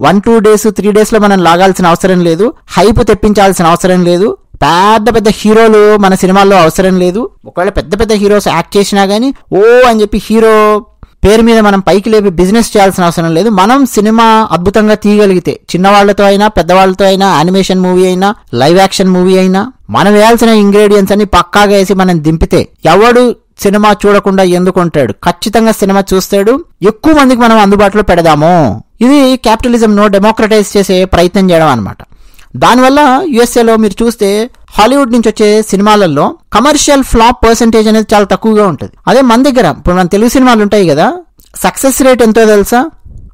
1-2 days 3 days మనం లాగాల్సిన అవసరం లేదు, హైప్ తెప్పించాల్సిన అవసరం లేదు, పెద్ద పెద్ద హీరోలు మన సినిమాల్లో అవసరం లేదు. ఒకవేళ పెద్ద పెద్ద హీరోస్ యాక్ట్ చేసినా గానీ ఓ అని చెప్పి హీరో పేరు మీద మనం పైకి లేపి బిజినెస్ చేయాల్సిన అవసరం లేదు. మనం సినిమా అద్భుతంగా తీయగలిగితే, చిన్నవాళ్లతో అయినా పెద్దవాళ్లతో అయినా, యానిమేషన్ మూవీ అయినా లైవ్ యాక్షన్ మూవీ అయినా, మనం వేయాల్సిన ఇంగ్రీడియంట్స్ అన్ని పక్కాగా వేసి మనం దింపితే ఎవడు సినిమా చూడకుండా ఎందుకుంటాడు? ఖచ్చితంగా సినిమా చూస్తాడు. ఎక్కువ మందికి మనం అందుబాటులో పెడదాము. ఇది క్యాపిటలిజం ను డెమోక్రటైజ్ చేసే ప్రయత్నం చేయడం అనమాట. దానివల్ల యుఎస్ఏలో మీరు చూస్తే హాలీవుడ్ నుంచి వచ్చే సినిమాలలో కమర్షియల్ ఫ్లాప్ పర్సెంటేజ్ అనేది చాలా తక్కువగా ఉంటుంది. అదే మన దగ్గర ఇప్పుడు మన తెలుగు సినిమాలు ఉంటాయి కదా, సక్సెస్ రేట్ ఎంతో తెలుసా?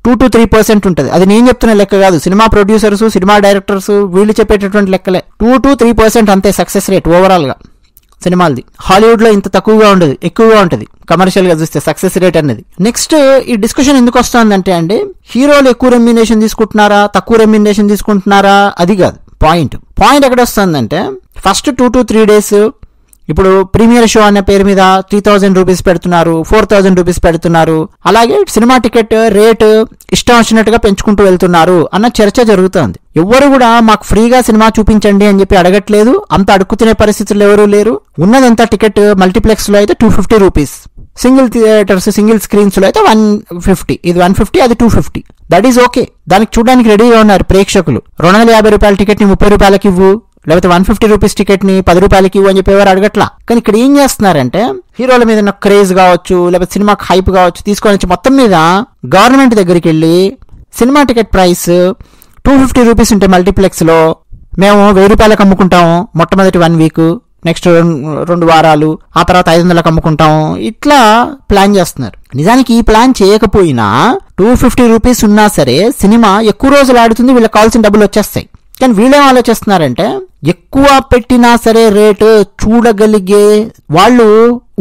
2 to 3% ఉంటుంది. అది నేను చెప్తున్న లెక్క కాదు, సినిమా ప్రొడ్యూసర్స్, సినిమా డైరెక్టర్స్ వీళ్ళు చెప్పేటటువంటి లెక్కలే. 2 to 3% అంతే సక్సెస్ రేట్ ఓవరాల్ గా సినిమాలది. హాలీవుడ్ లో ఇంత తక్కువగా ఉండదు, ఎక్కువగా ఉంటుంది కమర్షియల్ గా చూస్తే సక్సెస్ రేట్ అనేది. నెక్స్ట్ ఈ డిస్కషన్ ఎందుకు వస్తుందంటే అండి, హీరోలు ఎక్కువ రెమ్యునరేషన్ తీసుకుంటున్నారా, తక్కువ రెమ్యునరేషన్ తీసుకుంటున్నారా, అది కాదు పాయింట్. ఎక్కడ వస్తుందంటే, ఫస్ట్ 2 to 3 days ఇప్పుడు ప్రీమియర్ షో అనే పేరు మీద $3,000 పెడుతున్నారు, $4,000 పెడుతున్నారు. అలాగే సినిమా టికెట్ రేటు ఇష్టం వచ్చినట్టుగా పెంచుకుంటూ వెళ్తున్నారు అన్న చర్చ జరుగుతోంది. ఎవ్వరు కూడా మాకు ఫ్రీగా సినిమా చూపించండి అని చెప్పి అడగట్లేదు. అంత అడుక్కునే పరిస్థితులు ఎవరూ లేరు. ఉన్నదంతా టికెట్ మల్టీప్లెక్స్ లో అయితే $250, సింగిల్ థియేటర్స్ సింగిల్ స్క్రీన్స్ లో అయితే $150. ఇది $150, అది $250. That is okay. దానికి చూడడానికి రెడీగా ఉన్నారు ప్రేక్షకులు. $250 టికెట్ ని $30 ఇవ్వు, లేకపోతే $150 టికెట్ ని $10 ఇవ్వు అని చెప్పి ఎవరు అడగట్లా. కానీ ఇక్కడ ఏం చేస్తున్నారంటే, హీరోల మీద ఉన్న క్రేజ్ కావచ్చు, లేకపోతే సినిమాకి హైప్ కావచ్చు తీసుకొని వచ్చి మొత్తం మీద గవర్నమెంట్ దగ్గరికి వెళ్ళి సినిమా టికెట్ ప్రైస్ $250 ఉంటే మల్టీప్లెక్స్ లో మేము $1000 అమ్ముకుంటాము మొట్టమొదటి 1 week, నెక్స్ట్ 2 వారాలు, ఆ తర్వాత $500 అమ్ముకుంటాం. ఇట్లా ప్లాన్ చేస్తున్నారు. నిజానికి ఈ ప్లాన్ చేయకపోయినా $250 ఉన్నా సరే సినిమా ఎక్కువ రోజులు ఆడుతుంది, వీళ్ళకి కావాల్సిన డబ్బులు వచ్చేస్తాయి. కానీ వీళ్ళేం ఆలోచిస్తున్నారంటే, ఎక్కువ పెట్టినా సరే రేటు చూడగలిగే వాళ్ళు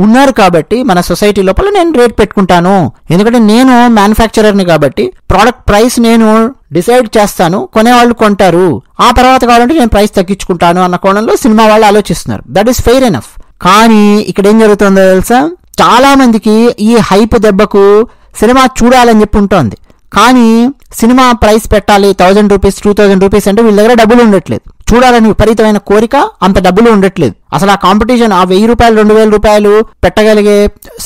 ఉన్నారు కాబట్టి మన సొసైటీ లోపల నేను రేట్ పెట్టుకుంటాను, ఎందుకంటే నేను మ్యానుఫ్యాక్చరర్ని కాబట్టి ప్రోడక్ట్ ప్రైస్ నేను డిసైడ్ చేస్తాను, కొనేవాళ్ళు కొంటారు, ఆ తర్వాత కావాలంటే నేను ప్రైస్ తగ్గించుకుంటాను అన్న కోణంలో సినిమా వాళ్ళు ఆలోచిస్తున్నారు. That is fair enough. కానీ ఇక్కడ ఏం జరుగుతుందో తెలుసా, చాలా మందికి ఈ హైప్ దెబ్బకు సినిమా చూడాలని చెప్పి ఉంటుంది, కానీ సినిమా ప్రైస్ పెట్టాలి 1000 రూపీస్ 2000 రూపీస్ అంటే వీళ్ళ దగ్గర డబ్బులు ఉండట్లేదు. చూడాలని విపరీతమైన కోరిక, అంత డబ్బులు ఉండట్లేదు. అసలు ఆ కాంపిటీషన్ ఆ 1000 రూపాయలు 2000 రూపాయలు పెట్టగలిగే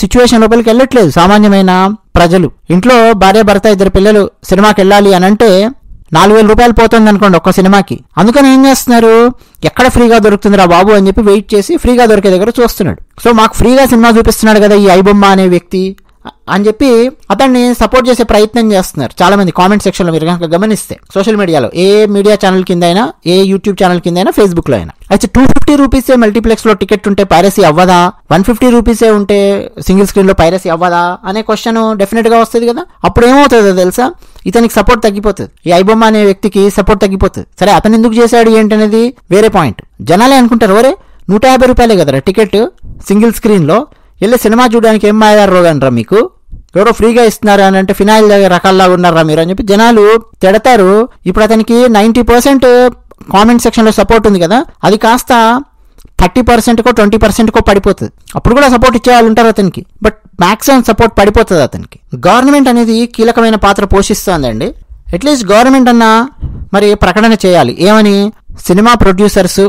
సిచ్యువేషన్ లోపలికి వెళ్ళట్లేదు సామాన్యమైన ప్రజలు. ఇంట్లో భార్య భర్త 2 పిల్లలు సినిమాకి వెళ్ళాలి అని అంటే 4000 రూపాయలు పోతుంది అనుకోండి ఒక్క సినిమాకి. అందుకని ఏం చేస్తున్నారు, ఎక్కడ ఫ్రీగా దొరుకుతుందిరా బాబు అని చెప్పి వెయిట్ చేసి ఫ్రీగా దొరికే దగ్గర చూస్తున్నాడు. సో మాకు ఫ్రీగా సినిమా చూపిస్తున్నాడు కదా ఈ ఐబొమ్మ అనే వ్యక్తి అని చెప్పి అతన్ని సపోర్ట్ చేసే ప్రయత్నం చేస్తున్నారు చాలా మంది కామెంట్ సెక్షన్ లో. మీరు కనుక గమనిస్తే సోషల్ మీడియాలో ఏ మీడియా ఛానల్ కింద అయినా, ఏ యూట్యూబ్ ఛానల్ కింద అయినా, ఫేస్బుక్ లో అయినా, అయితే 250 రూపీసే మల్టీప్లెక్స్ లో టికెట్ ఉంటే పైరసీ అవ్వదా, 150 రూపీసే ఉంటే సింగిల్ స్క్రీన్ లో పైరసీ అవ్వదా అనే క్వశ్చన్ డెఫినెట్ గా వస్తుంది కదా. అప్పుడు ఏమవుతుందో తెలుసా, ఇతనికి సపోర్ట్ తగ్గిపోతుంది, ఈ ఐబొమ్మ అనే వ్యక్తికి సపోర్ట్ తగ్గిపోతుంది. సరే అతను ఎందుకు చేశాడు ఏంటనేది వేరే పాయింట్. జనాలే అనుకుంటారు, ఒరే 150 రూపాయలే కదరా టికెట్ సింగిల్ స్క్రీన్ లో, వెళ్ళి సినిమా చూడడానికి ఏం మాయారు రోగనరా మీకు, ఎవరో ఫ్రీగా ఇస్తున్నారు అని అంటే ఫినాయిల్ రకాల్లాగా ఉన్నారా మీరు అని చెప్పి జనాలు తిడతారు. ఇప్పుడు అతనికి 90% కామెంట్ సెక్షన్ లో సపోర్ట్ ఉంది కదా, అది కాస్త 30%కో 20%కో పడిపోతుంది. అప్పుడు కూడా సపోర్ట్ ఇచ్చే వాళ్ళు ఉంటారు అతనికి, బట్ మ్యాక్సిమం సపోర్ట్ పడిపోతుంది అతనికి. గవర్నమెంట్ అనేది కీలకమైన పాత్ర పోషిస్తోందండి. అట్లీస్ట్ గవర్నమెంట్ అన్నా మరి ప్రకటన చేయాలి, ఏమని, సినిమా ప్రొడ్యూసర్స్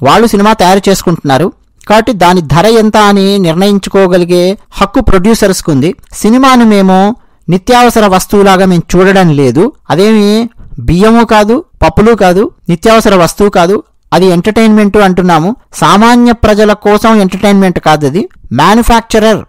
వాళ్ళు సినిమా తయారు చేసుకుంటున్నారు కాబట్టి దాని ధర ఎంత అని నిర్ణయించుకోగలిగే హక్కు ప్రొడ్యూసర్స్కి ఉంది. సినిమాను మేము నిత్యావసర వస్తువులాగా మేము చూడడం లేదు, అదేమి బియ్యము కాదు పప్పులు కాదు, నిత్యావసర వస్తువు కాదు, అది ఎంటర్టైన్మెంట్ అంటున్నాము. సామాన్య ప్రజల కోసం ఎంటర్టైన్మెంట్ కాదు, అది మ్యానుఫ్యాక్చరర్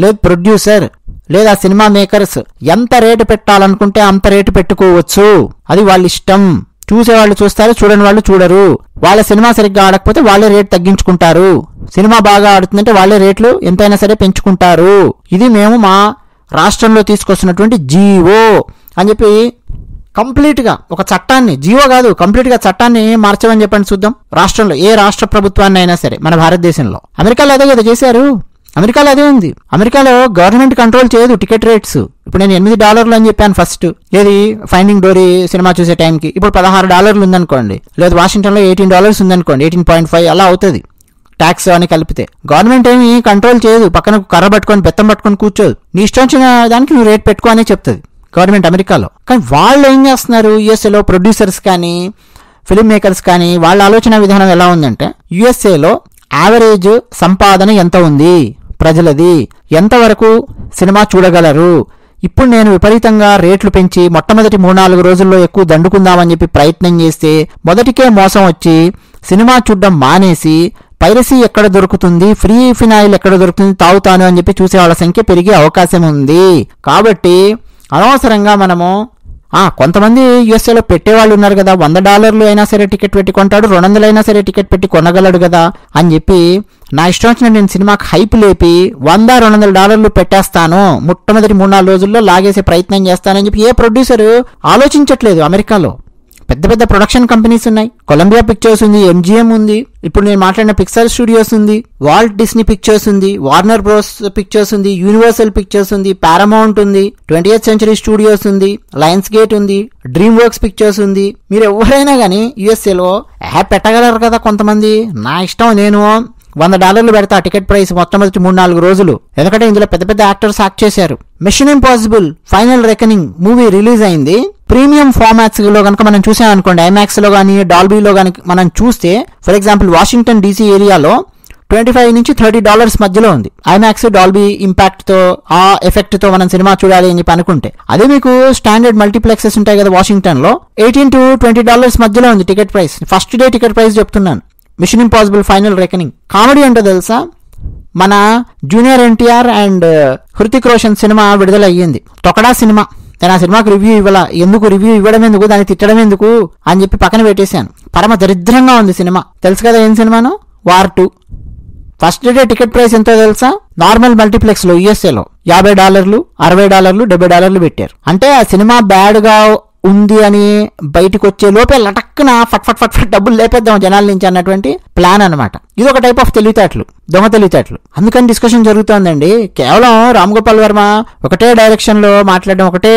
లేదు ప్రొడ్యూసర్ లేదా సినిమా మేకర్స్ ఎంత రేటు పెట్టాలనుకుంటే అంత రేటు పెట్టుకోవచ్చు, అది వాళ్ళ ఇష్టం. చూసేవాళ్ళు చూస్తారు, చూడని వాళ్ళు చూడరు. వాళ్ళ సినిమా సరిగ్గా ఆడకపోతే వాళ్ళే రేటు తగ్గించుకుంటారు, సినిమా బాగా ఆడుతుందంటే వాళ్ళే రేట్లు ఎంతైనా సరే పెంచుకుంటారు. ఇది మేము మా రాష్ట్రంలో తీసుకొస్తున్నటువంటి జీవో అని చెప్పి కంప్లీట్గా ఒక చట్టాన్ని, జీవో కాదు కంప్లీట్గా చట్టాన్ని మార్చమని చెప్పండి చూద్దాం. రాష్ట్రంలో ఏ రాష్ట్ర ప్రభుత్వాన్ని అయినా సరే మన భారతదేశంలో. అమెరికాలో అదే కదా చేశారు, అమెరికాలో అదే ఉంది. అమెరికాలో గవర్నమెంట్ కంట్రోల్ చేయదు టికెట్ రేట్స్. ఇప్పుడు నేను $8 అని చెప్పాను ఫస్ట్, ఏది ఫైండింగ్ డోరీ సినిమా చూసే టైంకి. ఇప్పుడు $16 ఉందనుకోండి, లేదు వాషింగ్టన్లో $18 ఉందనుకోండి, 18.5 అలా అవుతుంది ట్యాక్స్ అని కలిపితే. గవర్నమెంట్ ఏమి కంట్రోల్ చేయదు, పక్కన కర్ర పట్టుకొని బెత్తం పట్టుకొని కూర్చోదు, నీ ఇష్టం వచ్చిన దానికి నువ్వు రేట్ పెట్టుకో అనే చెప్తుంది గవర్నమెంట్ అమెరికాలో. కానీ వాళ్ళు ఏం చేస్తున్నారు, యుఎస్ఏలో ప్రొడ్యూసర్స్ కానీ ఫిల్మ్ మేకర్స్ కానీ వాళ్ళ ఆలోచన విధానం ఎలా ఉందంటే, యుఎస్ఏలో యావరేజ్ సంపాదన ఎంత ఉంది ప్రజలది, ఎంతవరకు సినిమా చూడగలరు, ఇప్పుడు నేను విపరీతంగా రేట్లు పెంచి మొట్టమొదటి 3-4 రోజుల్లో ఎక్కువ దండుకుందామని చెప్పి ప్రయత్నం చేస్తే మొదటికే మోసం వచ్చి సినిమా చూడడం మానేసి పైరసీ ఎక్కడ దొరుకుతుంది, ఫ్రీ ఫినాయిల్ ఎక్కడ దొరుకుతుంది తాగుతాను అని చెప్పి చూసే వాళ్ళ సంఖ్య పెరిగే అవకాశం ఉంది. కాబట్టి అనవసరంగా మనము కొంతమంది యుఎస్ఏలో పెట్టేవాళ్ళు ఉన్నారు కదా, $100 అయినా సరే టికెట్ పెట్టి కొంటాడు, 200 అయినా సరే టికెట్ పెట్టి కొనగలడు కదా అని చెప్పి నా ఇష్టం వచ్చిన నేను సినిమాకి హైప్ లేపి $100-200 పెట్టేస్తాను, మొట్టమొదటి 3-4 రోజుల్లో లాగేసే ప్రయత్నం చేస్తానని చెప్పి ఏ ప్రొడ్యూసర్ ఆలోచించట్లేదు. అమెరికాలో పెద్ద పెద్ద ప్రొడక్షన్ కంపెనీస్ ఉన్నాయి, కొలంబియా పిక్చర్స్ ఉంది, ఎంజిఎం ఉంది, ఇప్పుడు నేను మాట్లాడిన పిక్సర్ స్టూడియోస్ ఉంది, వాల్ట్ డిస్నీ పిక్చర్స్ ఉంది, వార్నర్ బ్రోస్ పిక్చర్స్ ఉంది, యూనివర్సల్ పిక్చర్స్ ఉంది, పారామౌంట్ ఉంది, 20th సెంచరీ స్టూడియోస్ ఉంది, లయన్స్ గేట్ ఉంది, డ్రీమ్ వర్క్స్ పిక్చర్స్ ఉంది. మీరు ఎవరైనా కానీ యుఎస్ఏలో పెట్టగలరు కదా కొంతమంది. నా ఇష్టం, నేను $100 పెడతా టికెట్ ప్రైస్ మొట్టమొదటి 3-4 రోజులు, ఎందుకంటే ఇందులో పెద్ద పెద్ద యాక్టర్స్ యాక్ట్ చేశారు. Mission Impossible Final Reckoning movie release అయింది. ప్రీమియం ఫార్మాట్స్ లో కనుక మనం చూసాం అనుకోండి, ఐమాక్స్ లో కానీ డాల్బీలో కానీ మనం చూస్తే, ఫర్ ఎగ్జాంపుల్ వాషింగ్టన్ డీసీ ఏరియాలో $25-30 మధ్యలో ఉంది ఐమాక్స్ డాల్బీ ఇంపాక్ట్ తో, ఆ ఎఫెక్ట్ తో మనం సినిమా చూడాలి అని చెప్పి అనుకుంటే. అదే మీకు స్టాండర్డ్ మల్టీప్లెక్సెస్ ఉంటాయి కదా వాషింగ్టన్ లో, $18-20 మధ్యలో ఉంది ticket price. First day ticket price చెప్తున్నాను. Mission Impossible Final Reckoning comedy అంటే తెలుసా, మన junior NTR and Hrithik Roshan cinema విడుదల అయ్యింది, తొకడా సినిమా. నేను ఆ సినిమాకి రివ్యూ ఇవ్వాల, ఎందుకు రివ్యూ ఇవ్వడం ఎందుకు, దాన్ని తిట్టడం ఎందుకు అని చెప్పి పక్కన పెట్టేశాను. పరమ దరిద్రంగా ఉంది సినిమా. తెలుసు కదా ఏం సినిమాను, war 2. First day ticket price ఎంతో తెలుసా, నార్మల్ మల్టీప్లెక్స్ లో యుఎస్ఏలో $50, $60, $70 పెట్టారు. అంటే ఆ సినిమా బ్యాడ్ గా ఉంది అని బయటకు వచ్చే లోపే లటక్కున ఫట్ ఫట్ ఫట్ ఫట్ డబ్బులు లేపేద్దాం జనాల నుంచి అన్నటువంటి ప్లాన్ అనమాట. ఇది ఒక టైప్ ఆఫ్ తెలివితేటలు, దొంగ తెలివితేటలు. అందుకని డిస్కషన్ జరుగుతోందండి. కేవలం రామ్ గోపాల్ వర్మ ఒకటే డైరెక్షన్ లో మాట్లాడడం, ఒకటే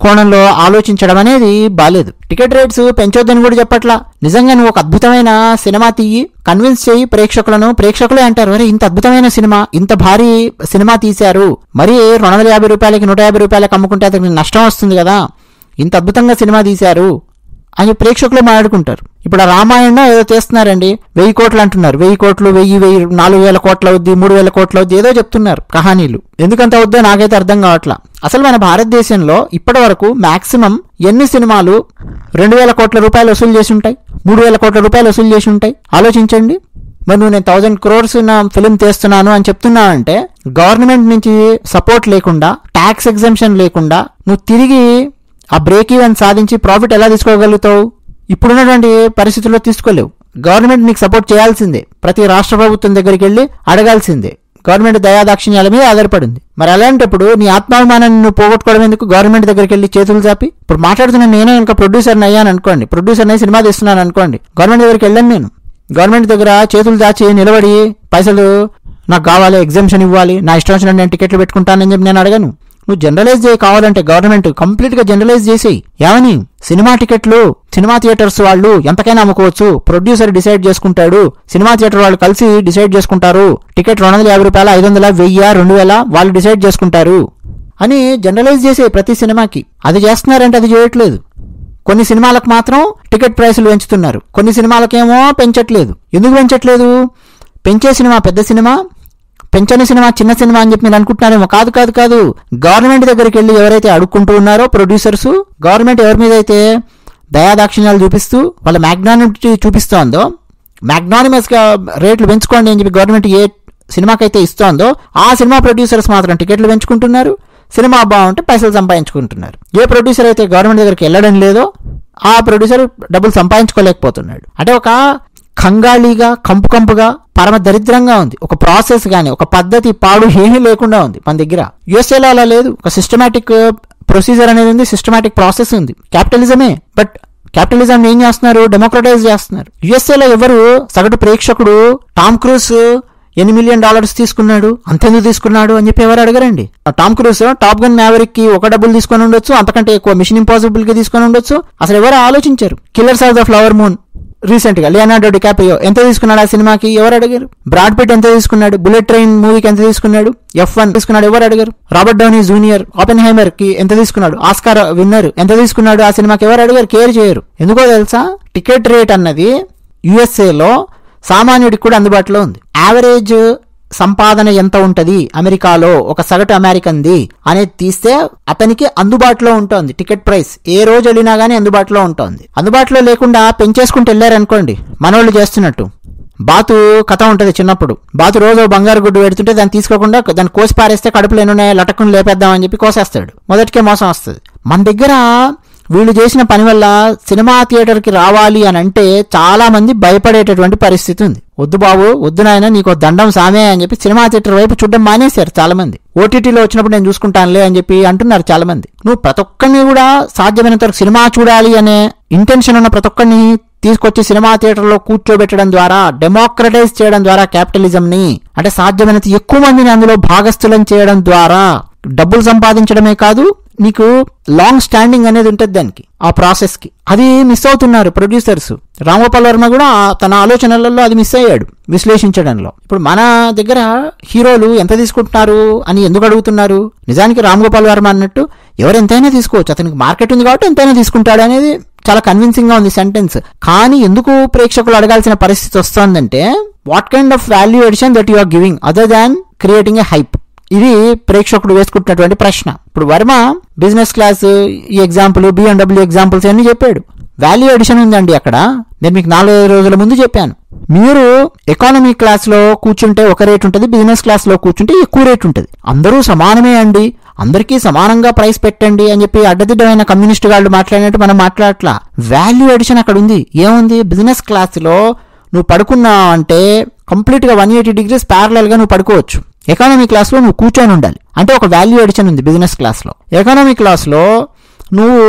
కోణంలో ఆలోచించడం అనేది బాలేదు. టికెట్ రేట్స్ పెంచొద్దని కూడా చెప్పట్లా. నిజంగా నువ్వు ఒక అద్భుతమైన సినిమా తీయి, కన్విన్స్ చేయి ప్రేక్షకులను. ప్రేక్షకులే అంటారు, అరే ఇంత అద్భుతమైన సినిమా, ఇంత భారీ సినిమా తీశారు, మరి $250-150 అమ్ముకుంటే అతనికి నష్టం వస్తుంది కదా, ఇంత అద్భుతంగా సినిమా తీశారు అని ప్రేక్షకులు మాట్లాడుకుంటారు. ఇప్పుడు ఆ రామాయణం ఏదో చేస్తున్నారండి, 1000 కోట్లు అంటున్నారు, 1000 కోట్లు 4000 కోట్ల అవుద్ది, 3000 కోట్ల అవుద్ది, ఏదో చెప్తున్నారు కహానీలు. ఎందుకంత అవుద్దో నాకైతే అర్థం కావట్లా. అసలు మన భారతదేశంలో ఇప్పటి వరకు మాక్సిమం ఎన్ని సినిమాలు 2000 కోట్ల రూపాయలు వసూలు చేసి ఉంటాయి, 3000 కోట్ల రూపాయలు వసూలు చేసి ఉంటాయి? ఆలోచించండి. మరి నువ్వు నేను 1000 crores నా ఫిల్మ్ తీస్తున్నాను అని చెప్తున్నావు అంటే గవర్నమెంట్ నుంచి సపోర్ట్ లేకుండా, ట్యాక్స్ ఎగ్జంప్షన్ లేకుండా నువ్వు తిరిగి ఆ బ్రేక్ ఈవెన్ సాధించి ప్రాఫిట్ ఎలా తీసుకోగలుగుతావు? ఇప్పుడున్నటువంటి పరిస్థితుల్లో తీసుకోలేవు. గవర్నమెంట్ నీకు సపోర్ట్ చేయాల్సిందే, ప్రతి రాష్ట్ర ప్రభుత్వం దగ్గరికి వెళ్ళి అడగాల్సిందే. గవర్నమెంట్ దయాదాక్షిణ్యాల మీద ఆధారపడింది. మరి అలాంటప్పుడు నీ ఆత్మాభిమానాన్ని నువ్వు పోగొట్టుకోవడం ఎందుకు? గవర్నమెంట్ దగ్గరికి వెళ్ళి చేతులు చాపి. ఇప్పుడు మాట్లాడుతున్నా నేనే ఇంకా ప్రొడ్యూసర్ని అయ్యాను అనుకోండి, ప్రొడ్యూసర్ని సినిమా తీస్తున్నాను అనుకోండి, గవర్నమెంట్ దగ్గరికి వెళ్ళాను నేను. గవర్నమెంట్ దగ్గర చేతులు దాచి నిలబడి పైసలు నాకు కావాలి, ఎగ్జామ్షన్ ఇవ్వాలి, నా ఇష్టం వచ్చిన నేను టికెట్లు పెట్టుకుంటానని చెప్పి నేను అడగను. నువ్వు జనరలైజ్ చేయి, కావాలంటే గవర్నమెంట్ కంప్లీట్ గా జనరలైజ్ చేసేయి. ఏమని? సినిమా టికెట్లు సినిమా థియేటర్స్ వాళ్ళు ఎంతకైనా అమ్ముకోవచ్చు, ప్రొడ్యూసర్ డిసైడ్ చేసుకుంటాడు, సినిమా థియేటర్ వాళ్ళు కలిసి డిసైడ్ చేసుకుంటారు, టికెట్ 250 రూపాయలు, 500, 1000, 2000 వాళ్ళు డిసైడ్ చేసుకుంటారు అని జనరలైజ్ చేసే ప్రతి సినిమాకి. అది చేస్తున్నారంటే అది చేయట్లేదు. కొన్ని సినిమాలకు మాత్రం టికెట్ ప్రైసులు పెంచుతున్నారు, కొన్ని సినిమాలకేమో పెంచట్లేదు. ఎందుకు పెంచట్లేదు? పెంచే సినిమా పెద్ద సినిమా, పెంచని సినిమా చిన్న సినిమా అని చెప్పి మీరు అనుకుంటున్నారేమో. కాదు కాదు కాదు. గవర్నమెంట్ దగ్గరికి వెళ్ళి ఎవరైతే అడుక్కుంటూ ఉన్నారో ప్రొడ్యూసర్స్, గవర్నమెంట్ ఎవరి మీద అయితే దయాదాక్షిణ్యాలు చూపిస్తూ వాళ్ళ మ్యాగ్నానిమిటీ చూపిస్తోందో, మ్యాగ్నానిమస్గా రేట్లు పెంచుకోండి అని చెప్పి గవర్నమెంట్ ఏ సినిమాకైతే ఇస్తోందో ఆ సినిమా ప్రొడ్యూసర్స్ మాత్రం టికెట్లు పెంచుకుంటున్నారు, సినిమా బాగుంటే పైసలు సంపాదించుకుంటున్నారు. ఏ ప్రొడ్యూసర్ అయితే గవర్నమెంట్ దగ్గరికి వెళ్ళడం లేదో ఆ ప్రొడ్యూసర్ డబ్బులు సంపాదించుకోలేకపోతున్నాడు. అంటే ఒక కంగాళీగా, కంపుగా, పరమ దరిద్రంగా ఉంది. ఒక ప్రాసెస్ కానీ ఒక పద్ధతి పాడు ఏమీ లేకుండా ఉంది మన దగ్గర. యుఎస్ఏలో అలా లేదు. ఒక సిస్టమాటిక్ ప్రొసీజర్ అనేది ఉంది, సిస్టమాటిక్ ప్రాసెస్ ఉంది. క్యాపిటలిజమే. బట్ క్యాపిటలిజం ఏం చేస్తున్నారు? డెమోక్రటైజ్ చేస్తున్నారు. యుఎస్ఏలో ఎవరు సగటు ప్రేక్షకుడు టామ్ క్రూజ్ $8 million తీసుకున్నాడు, అంతెందుకు తీసుకున్నాడు అని చెప్పి ఎవరు అడగరండి. Tom Cruise Top Gun Maverick కి ఒక డబ్బులు తీసుకొని ఉండొచ్చు, అంతకంటే ఎక్కువ మిషన్ ఇంపాసిబుల్ కి తీసుకొని ఉండొచ్చు. అసలు ఎవరు ఆలోచించారు? Killers of the flower moon recent గా లియోనార్డో డికాప్రియో ఎంత తీసుకున్నాడు ఆ సినిమాకి? ఎవరు అడిగారు? బ్రాడ్ పిట్ ఎంత తీసుకున్నాడు? బుల్లెట్ ట్రైన్ మూవీకి ఎంత తీసుకున్నాడు? F1 తీసుకున్నాడు, ఎవరు అడిగారు? రాబర్ట్ డౌనీ జూనియర్ ఆపెన్హైమర్ కి ఎంత తీసుకున్నాడు? ఆస్కార్ విన్నర్ ఎంత తీసుకున్నాడు ఆ సినిమాకి? ఎవరు అడిగారు? కేర్ చేయరు. ఎందుకో తెలుసా? టికెట్ రేట్ అన్నది యుఎస్ఏలో సామాన్యుడికి కూడా అందుబాటులో ఉంది. యావరేజ్ సంపాదన ఎంత ఉంటది అమెరికాలో ఒక సగటు అమెరికన్ది అనేది తీస్తే అతనికి అందుబాటులో ఉంటుంది టికెట్ ప్రైస్. ఏ రోజు వెళ్ళినా గానీ అందుబాటులో ఉంటుంది. అందుబాటులో లేకుండా పెంచేసుకుంటూ వెళ్ళారనుకోండి, మనోళ్ళు చేస్తున్నట్టు. బాతు కథ ఉంటది చిన్నప్పుడు. బాతు రోజు బంగారు గుడ్డు పెడుతుంటే దాన్ని తీసుకోకుండా దాన్ని కోసి పారేస్తే కడుపులో ఎన్నున్నాయి లటక్కుని లేపేద్దామని చెప్పి కోసేస్తాడు. మొదటికే మోసం వస్తుంది. మన దగ్గర వీళ్ళు చేసిన పని వల్ల సినిమా థియేటర్కి రావాలి అని అంటే చాలా మంది భయపడేటటువంటి పరిస్థితి ఉంది. వద్దు బాబు, వద్దు నాయన, నీకు దండం సామే అని చెప్పి సినిమా థియేటర్ వైపు చూడడం మానేశారు చాలా మంది. ఓటీటీలో వచ్చినప్పుడు నేను చూసుకుంటానులే అని చెప్పి అంటున్నారు చాలా మంది. నువ్వు ప్రతి ఒక్కరిని కూడా సాధ్యమైనంత వరకు సినిమా చూడాలి అనే ఇంటెన్షన్ ఉన్న ప్రతి ఒక్కరిని తీసుకొచ్చి సినిమా థియేటర్లో కూర్చోబెట్టడం ద్వారా, డెమోక్రటైజ్ చేయడం ద్వారా, క్యాపిటలిజం ని అంటే సాధ్యమైనంత ఎక్కువ మందిని అందులో భాగస్థులను చేయడం ద్వారా డబ్బులు సంపాదించడమే కాదు, నీకు లాంగ్ స్టాండింగ్ అనేది ఉంటుంది దానికి, ఆ ప్రాసెస్ కి. అది మిస్ అవుతున్నారు ప్రొడ్యూసర్స్. రాంగోపాల్ వర్మ కూడా తన ఆలోచనలలో అది మిస్ అయ్యాడు విశ్లేషించడంలో. ఇప్పుడు మన దగ్గర హీరోలు ఎంత తీసుకుంటున్నారు అని ఎందుకు అడుగుతున్నారు? నిజానికి రాంగోపాల్ వర్మ అన్నట్టు ఎవరు ఎంతైనా తీసుకోవచ్చు, అతనికి మార్కెట్ ఉంది కాబట్టి ఎంతైనా తీసుకుంటాడు అనేది చాలా కన్విన్సింగ్ గా ఉంది సెంటెన్స్. కానీ ఎందుకు ప్రేక్షకులు అడగాల్సిన పరిస్థితి వస్తుందంటే, what kind of value addition that you are giving other than creating a hype? ఇది ప్రేక్షకుడు వేసుకుంటున్నటువంటి ప్రశ్న. ఇప్పుడు వర్మ బిజినెస్ క్లాస్ ఈ ఎగ్జాంపుల్, BMW ఎగ్జాంపుల్స్ అన్ని చెప్పాడు. వాల్యూ ఎడిషన్ ఉందండి అక్కడ. నేను మీకు 4 రోజుల ముందు చెప్పాను. మీరు ఎకానమీ క్లాస్ లో కూర్చుంటే ఒక రేట్ ఉంటుంది, బిజినెస్ క్లాస్ లో కూర్చుంటే ఎక్కువ రేట్ ఉంటుంది. అందరూ సమానమే అండి, అందరికీ సమానంగా ప్రైస్ పెట్టండి అని చెప్పి అడ్డదిడ్డమైన కమ్యూనిస్ట్ వాళ్ళు మాట్లాడినట్టు మనం మాట్లాడట్లా. వాల్యూ ఎడిషన్ అక్కడ ఉంది. ఏముంది? బిజినెస్ క్లాస్ లో నువ్వు పడుకున్నావు అంటే కంప్లీట్ గా 180 degrees ప్యారలల్ గా నువ్వు పడుకోవచ్చు. ఎకానమీ క్లాస్ లో నువ్వు కూర్చొని ఉండాలి అంటే ఒక వాల్యూ ఎడిషన్ ఉంది బిజినెస్ క్లాస్ లో. ఎకానమీ క్లాస్ లో నువ్వు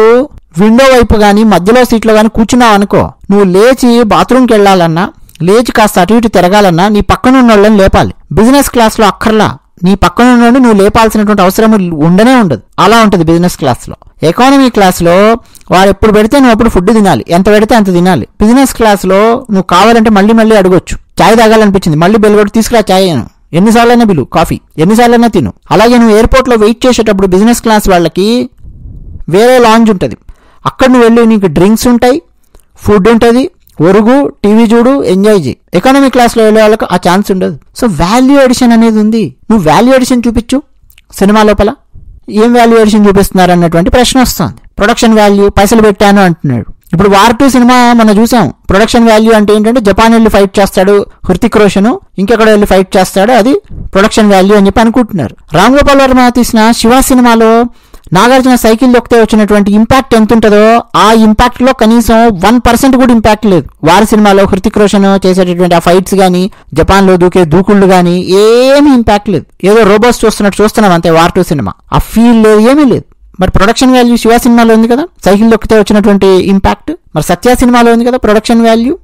విండో వైపు గానీ మధ్యలో సీట్లో గానీ కూర్చున్నావు అనుకో, నువ్వు లేచి బాత్రూమ్కి వెళ్ళాలన్నా, లేచి కాస్త అటు ఇటు తిరగాలన్నా నీ పక్కన ఉన్న వాళ్ళని లేపాలి. బిజినెస్ క్లాస్ లో అక్కర్లా, నీ పక్కన ఉన్న నువ్వు లేపాల్సినటువంటి అవసరం ఉండనే ఉండదు. అలా ఉంటుంది బిజినెస్ క్లాస్ లో. ఎకానమీ క్లాస్ లో వాడు ఎప్పుడు పెడితే నువ్వు అప్పుడు ఫుడ్ తినాలి, ఎంత పెడితే అంత తినాలి. బిజినెస్ క్లాస్ లో నువ్వు కావాలంటే మళ్ళీ అడగొచ్చు. చాయ్ తాగాలనిపించింది, మళ్ళీ బెల్ కొట్టి తీసుకురా చాయ్ అను, ఎన్నిసార్లైనా బిలు, కాఫీ ఎన్నిసార్లైనా తిను. అలాగే నువ్వు ఎయిర్పోర్ట్ లో వెయిట్ చేసేటప్పుడు బిజినెస్ క్లాస్ వాళ్ళకి వేరే లాంజ్ ఉంటుంది, అక్కడ నువ్వు వెళ్ళి నీకు డ్రింక్స్ ఉంటాయి, ఫుడ్ ఉంటుంది, ఒరుగు, టీవీ చూడు, ఎంజాయ్ చేయి. ఎకానమీ క్లాస్లో వెళ్ళే వాళ్ళకి ఆ ఛాన్స్ ఉండదు. సో వాల్యూ ఎడిషన్ అనేది ఉంది. నువ్వు వాల్యూ ఎడిషన్ చూపించు సినిమా లోపల, ఏం వాల్యూ ఎడిషన్ చూపిస్తున్నారు అన్నటువంటి ప్రశ్న వస్తుంది. ప్రొడక్షన్ వాల్యూ, పైసలు పెట్టాను అంటున్నాడు. ఇప్పుడు వార్ 2 సినిమా మనం చూసాం. ప్రొడక్షన్ వాల్యూ అంటే ఏంటంటే జపాన్ వెళ్ళి ఫైట్ చేస్తాడు హృతిక్ రోషన్, ఇంకెక్కడ వెళ్ళి ఫైట్ చేస్తాడు, అది ప్రొడక్షన్ వాల్యూ అని చెప్పి అనుకుంటున్నారు. రామ్ గోపాల్ వర్మ తీసిన శివ సినిమాలో నాగార్జున సైకిల్ దొక్కితే వచ్చినటువంటి ఇంపాక్ట్ ఎంత ఉంటుందో ఆ ఇంపాక్ట్ లో కనీసం 1% కూడా ఇంపాక్ట్ లేదు. వారి సినిమాలో హృతిక్ రోషన్ చేసేటటువంటి ఆ ఫైట్స్ కానీ, జపాన్ లో దూకే దూకుళ్ళు కానీ ఏమీ ఇంపాక్ట్ లేదు. ఏదో రోబోస్ చూస్తున్నాం అంతే. వార్ 2 సినిమా ఆ ఫీల్ లేదు, ఏమీ లేదు. మరి ప్రొడక్షన్ వాల్యూ శివ సినిమాలో ఉంది కదా, సైకిల్ దొక్కితే వచ్చినటువంటి ఇంపాక్ట్. మరి సత్య సినిమాలో ఉంది కదా ప్రొడక్షన్ వాల్యూ.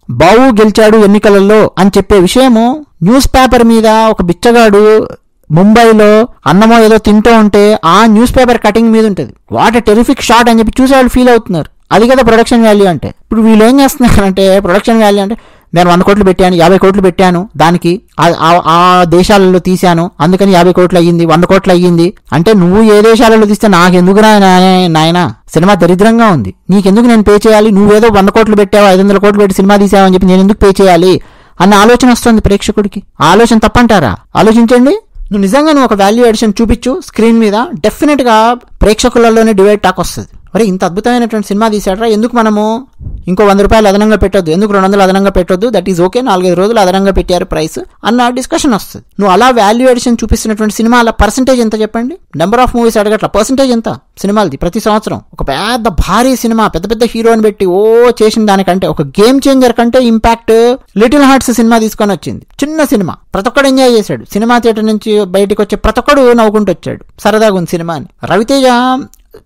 బావు గెలిచాడు ఎన్నికలలో అని చెప్పే విషయము న్యూస్ పేపర్ మీద ఒక బిచ్చగాడు ముంబైలో అన్నమో ఏదో తింటూ ఉంటే ఆ న్యూస్ పేపర్ కటింగ్ మీద ఉంటుంది. వాట్ ఎ టెరిఫిక్ షాట్ అని చెప్పి చూసేవాళ్ళు ఫీల్ అవుతున్నారు. అది కదా ప్రొడక్షన్ వాల్యూ అంటే. ఇప్పుడు వీళ్ళు ఏం చేస్తున్నారంటే ప్రొడక్షన్ వాల్యూ అంటే నేను 100 కోట్లు పెట్టాను, 50 కోట్లు పెట్టాను, దానికి ఆ దేశాలలో తీశాను, అందుకని 50 కోట్లు అయ్యింది, 100 కోట్లు అయ్యింది అంటే నువ్వు ఏ దేశాలలో తీస్తే నాకెందుకు నాయన, సినిమా దరిద్రంగా ఉంది, నీకెందుకు నేను పే చేయాలి, నువ్వేదో 100 కోట్లు పెట్టావు, 500 కోట్లు పెట్టి సినిమా తీసావు అని చెప్పి నేను ఎందుకు పే చేయాలి అన్న ఆలోచన వస్తుంది ప్రేక్షకుడికి. ఆ ఆలోచన తప్పంటారా? ఆలోచించండి. నువ్వు నిజంగా నువ్వు ఒక వాల్యూ ఎడిషన్ చూపించు స్క్రీన్ మీద, డెఫినెట్ గా ప్రేక్షకులలోనే డివైడ్ టాక్ వస్తుంది. మరి ఇంత అద్భుతమైనటువంటి సినిమా తీసాడరా, ఎందుకు మనము ఇంకో 100 రూపాయలు అదనంగా పెట్టొద్దు, ఎందుకు 200 అదనంగా పెట్టొద్దు, దట్ ఈజ్ ఓకే, 4-5 రోజులు అదనంగా పెట్టారు ప్రైస్ అన్న డిస్కషన్ వస్తుంది. నువ్వు అలా వాల్యూ ఎడిషన్ చూపిస్తున్నటువంటి సినిమాల పర్సెంటేజ్ ఎంత చెప్పండి. నెంబర్ ఆఫ్ మూవీస్ అడగట్ల, పర్సెంటేజ్ ఎంత సినిమాలది ప్రతి సంవత్సరం. ఒక పెద్ద భారీ సినిమా పెద్ద పెద్ద హీరోని పెట్టి చేసిన దానికంటే, ఒక గేమ్ చేంజర్ కంటే ఇంపాక్ట్ లిటిల్ హార్ట్స్ సినిమా తీసుకొని వచ్చింది. చిన్న సినిమా, ప్రతి ఒక్కడు ఎంజాయ్ చేశాడు. సినిమా థియేటర్ నుంచి బయటకు వచ్చే ప్రతి ఒక్కడు నవ్వుకుంటూ వచ్చాడు, సరదాగా ఉంది సినిమా అని. రవితేజ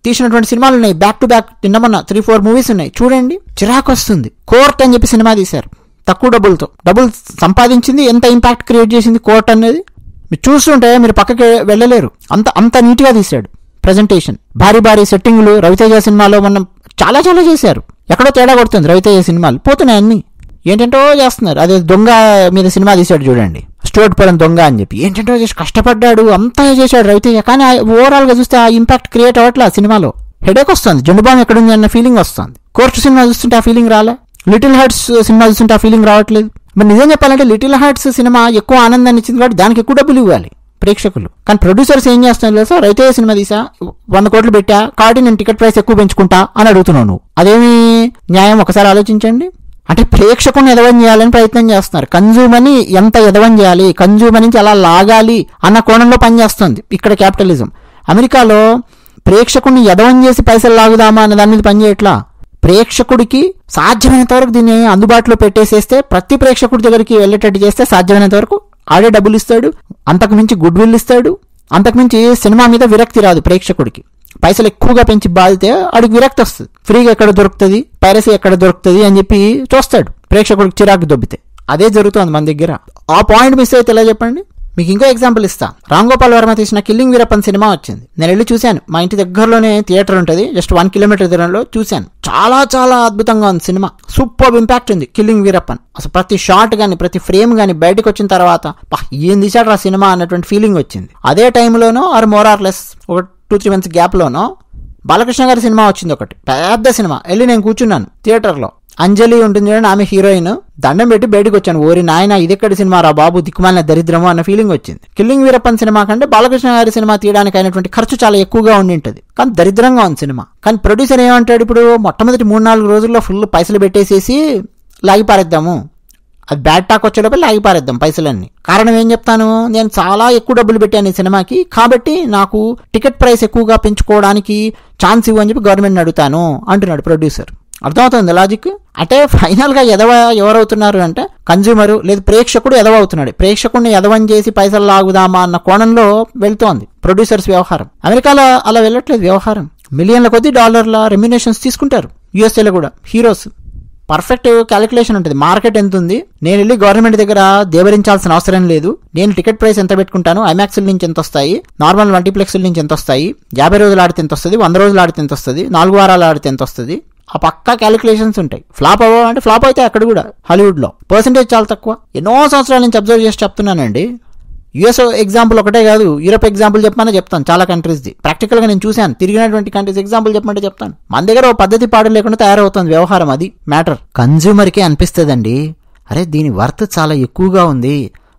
తీసినటువంటి సినిమాలు ఉన్నాయి, బ్యాక్ టు బ్యాక్ నిన్నమన్న 3-4 మూవీస్ ఉన్నాయి, చూడండి చిరాకు వస్తుంది. కోర్ట్ అని చెప్పి సినిమా తీశారు, తక్కువ డబ్బులతో, డబ్బులు సంపాదించింది, ఎంత ఇంపాక్ట్ క్రియేట్ చేసింది కోర్ట్ అనేది మీరు చూస్తుంటే మీరు పక్కకి వెళ్ళలేరు. అంత నీట్గా తీశాడు ప్రజెంటేషన్, భారీ భారీ సెట్టింగ్లు. రవితేజ సినిమాలో మనం చాలా చేశారు, ఎక్కడో తేడా కొడుతుంది. రవితేజ సినిమాలు పోతున్నాయి అన్ని, ఏంటంటో చేస్తున్నారు. అదే దొంగ మీద సినిమా తీశాడు చూడండి, స్టోర్ట్ పరం దొంగ అని చెప్పి, ఏంటంటో చేసి కష్టపడ్డాడు, అంతా చేశాడు రవితేజ, కానీ ఓవరాల్ గా చూస్తే ఆ ఇంపాక్ట్ క్రియేట్ అవ్వట్లే. సినిమాలో హెడేక్ వస్తుంది, జెండుబామ్ ఎక్కడుంది అన్న ఫీలింగ్ వస్తుంది. కోర్టు సినిమా చూస్తుంటే ఆ ఫీలింగ్ రాలే, లిటిల్ హార్ట్స్ సినిమా చూస్తుంటే ఆ ఫీలింగ్ రావట్లేదు. మరి నిజం చెప్పాలంటే లిటిల్ హార్ట్స్ సినిమా ఎక్కువ ఆనందాన్ని ఇచ్చింది కాబట్టి దానికి ఎక్కువ డబ్బులు ఇవ్వాలి ప్రేక్షకులు. కానీ ప్రొడ్యూసర్స్ ఏం చేస్తున్నారు సార్, రవితేజ సినిమా తీసా 100 కోట్లు పెట్టా కాబట్టి నేను టికెట్ ప్రైస్ ఎక్కువ పెంచుకుంటా అని అడుగుతున్నావు నువ్వు, అదేమి న్యాయం? ఒకసారి ఆలోచించండి. అంటే ప్రేక్షకుని ఎదవం చేయాలని ప్రయత్నం చేస్తున్నారు. కన్జ్యూమర్ని ఎంత ఎదవం చేయాలి, కన్జ్యూమర్ నుంచి అలా లాగాలి అన్న కోణంలో పనిచేస్తుంది ఇక్కడ క్యాపిటలిజం. అమెరికాలో ప్రేక్షకుడిని ఎదవం చేసి పైసలు లాగుదామా అన్న దాని మీద పనిచేయట్లా. ప్రేక్షకుడికి సాధ్యమైనంత వరకు దీన్ని అందుబాటులో పెట్టేసేస్తే, ప్రతి ప్రేక్షకుడి దగ్గరికి వెళ్ళేటట్టు చేస్తే సాధ్యమైనంత వరకు ఆడే డబ్బులు ఇస్తాడు, అంతకు మించి గుడ్ విల్ ఇస్తాడు, అంతకు మించి సినిమా మీద విరక్తి రాదు ప్రేక్షకుడికి. పైసలు ఎక్కువగా పెంచి బాధితే అడిగి విరక్తి వస్తుంది, ఫ్రీగా ఎక్కడ దొరుకుతుంది, పైరసీ ఎక్కడ దొరుకుతుంది అని చెప్పి చూస్తాడు ప్రేక్షకుడికి చిరాకు దొబ్బితే. అదే జరుగుతుంది మన దగ్గర. ఆ పాయింట్ మిస్ అయితే ఎలా చెప్పండి. మీకు ఇంకో ఎగ్జాంపుల్ ఇస్తా. రామ్ గోపాల్ వర్మ తీసిన కిల్లింగ్ వీరప్పన్ సినిమా వచ్చింది, నేను వెళ్ళి చూశాను. మా ఇంటి దగ్గరలోనే థియేటర్ ఉంటుంది, జస్ట్ 1 కిలోమీటర్ దూరంలో చూశాను. చాలా అద్భుతంగా ఉంది సినిమా, సూపర్ ఇంపాక్ట్ ఉంది కిల్లింగ్ వీరప్పన్. అసలు ప్రతి షాట్ గానీ ప్రతి ఫ్రేమ్ గానీ బయటకు వచ్చిన తర్వాత ఏం తీశాడు ఆ సినిమా అన్నటువంటి ఫీలింగ్ వచ్చింది. అదే టైంలోనో ఆర్ మోర్ ఆర్ లెస్ ఒక 2-3 మంత్స్ గ్యాప్ లోనో బాలకృష్ణ గారి సినిమా వచ్చింది, ఒకటి పెద్ద సినిమా. వెళ్ళి నేను కూర్చున్నాను థియేటర్లో, అంజలి ఉంటుంది చూడండి, ఆమె హీరోయిన్, దండం పెట్టి బయటకు వచ్చాను. ఓరి నాయన ఇదెక్కడి సినిమా రా బాబు, దిక్కుమాలిన దరిద్రము అన్న ఫీలింగ్ వచ్చింది. కిల్లింగ్ వీరప్పన్ సినిమా కంటే బాలకృష్ణ గారి సినిమా తీయడానికి అయినటువంటి ఖర్చు చాలా ఎక్కువగా ఉండింటది, కానీ దరిద్రంగా ఉంది సినిమా. కానీ ప్రొడ్యూసర్ ఏమంటాడు, ఇప్పుడు మొట్టమొదటి 3-4 రోజుల్లో ఫుల్ పైసలు పెట్టేసేసి లాగిపారేద్దాము, అది బ్యాడ్ టాక్ వచ్చే లోపల లాగిపారేద్దాం పైసలన్నీ. కారణం ఏం చెప్తాను, నేను చాలా ఎక్కువ డబ్బులు పెట్టాను ఈ సినిమాకి, కాబట్టి నాకు టికెట్ ప్రైస్ ఎక్కువగా పెంచుకోవడానికి ఛాన్స్ ఇవ్వు అని చెప్పి గవర్నమెంట్ని అడుగుతాను అంటున్నాడు ప్రొడ్యూసర్. అర్థమవుతుంది లాజిక్. అంటే ఫైనల్ గా ఎవరవుతున్నారు అంటే కన్జ్యూమరు లేదు ప్రేక్షకుడు ఎదవవుతున్నాడు. ప్రేక్షకుడిని ఎదవం చేసి పైసలు లాగుదామా అన్న కోణంలో వెళ్తోంది ప్రొడ్యూసర్స్ వ్యవహారం. అమెరికాలో అలా వెళ్ళట్లేదు వ్యవహారం. మిలియన్ల కొద్ది డాలర్ల రెమ్యునేషన్స్ తీసుకుంటారు. యూఎస్ఏలో కూడా హీరోస్ పర్ఫెక్ట్ క్యాలిక్యులేషన్ ఉంటుంది, మార్కెట్ ఎంత ఉంది, నేను వెళ్ళి గవర్నమెంట్ దగ్గర దేవరించాల్సిన అవసరం లేదు, నేను టికెట్ ప్రైస్ ఎంత పెట్టుకుంటాను, ఐమాక్స్ల నుంచి ఎంత వస్తాయి, నార్మల్ మల్టీప్లెక్స్ల నుంచి ఎంత వస్తాయి, 50 రోజులు ఆడితే ఎంత వస్తుంది, 100 రోజులు ఆడితే ఎంత వస్తుంది, 4 వారాలు ఆడితే ఎంత వస్తుంది, ఆ పక్కా క్యాలిక్యులేషన్స్ ఉంటాయి. ఫ్లాప్ అవ్వాలంటే ఫ్లాప్ అయితే అక్కడ కూడా హాలీవుడ్ లో పర్సెంటేజ్ చాలా తక్కువ. ఎన్నో సంవత్సరాల నుంచి అబ్జర్వ్ చేసి చెప్తున్నానండి, యుఎస్ ఎగ్జాంపుల్ ఒకటే కాదు, యూరోప్ ఎగ్జాంపుల్ చెప్పమని చెప్తాను. చాలా కంట్రీస్ది ప్రాక్టికల్గా నేను చూశాను, తిరిగినటువంటి కంట్రీస్ ఎగ్జాంపుల్ చెప్పమంటే చెప్తాను. మన దగ్గర ఓ పద్ధతి పాడు లేకుండా తయారవుతుంది వ్యవహారం, అది మ్యాటర్. కన్జ్యూమర్కే అనిపిస్తుందండి, అరే దీని వర్త్ చాలా ఎక్కువగా ఉంది,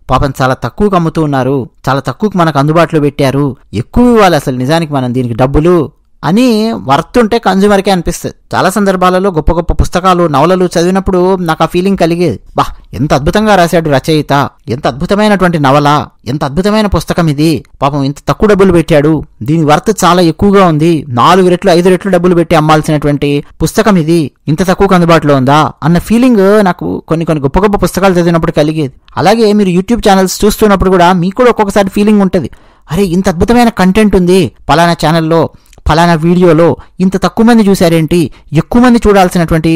పాపం చాలా తక్కువకు అమ్ముతూ ఉన్నారు, చాలా తక్కువకు మనకు అందుబాటులో పెట్టారు, ఎక్కువ ఇవ్వాలి అసలు నిజానికి మనం దీనికి డబ్బులు అని వర్త్ ఉంటే కన్జ్యూమర్కే అనిపిస్తుంది. చాలా సందర్భాలలో గొప్ప గొప్ప పుస్తకాలు, నవలలు చదివినప్పుడు నాకు ఆ ఫీలింగ్ కలిగేది, బా ఎంత అద్భుతంగా రాశాడు రచయిత, ఎంత అద్భుతమైనటువంటి నవల, ఎంత అద్భుతమైన పుస్తకం ఇది, పాపం ఇంత తక్కువ డబ్బులు పెట్టాడు, దీని వర్త్ చాలా ఎక్కువగా ఉంది, 4 రెట్లు 5 రెట్లు డబ్బులు పెట్టి అమ్మాల్సినటువంటి పుస్తకం ఇది ఇంత తక్కువకు అందుబాటులో ఉందా అన్న ఫీలింగ్ నాకు కొన్ని గొప్ప గొప్ప పుస్తకాలు చదివినప్పుడు కలిగేది. అలాగే మీరు యూట్యూబ్ ఛానల్స్ చూస్తున్నప్పుడు కూడా మీకు కూడా ఒక్కొక్కసారి ఫీలింగ్ ఉంటుంది, అరే ఇంత అద్భుతమైన కంటెంట్ ఉంది పలానా ఛానల్లో, ఫలానా వీడియోలో, ఇంత తక్కువ మంది చూశారేంటి, ఎక్కువ మంది చూడాల్సినటువంటి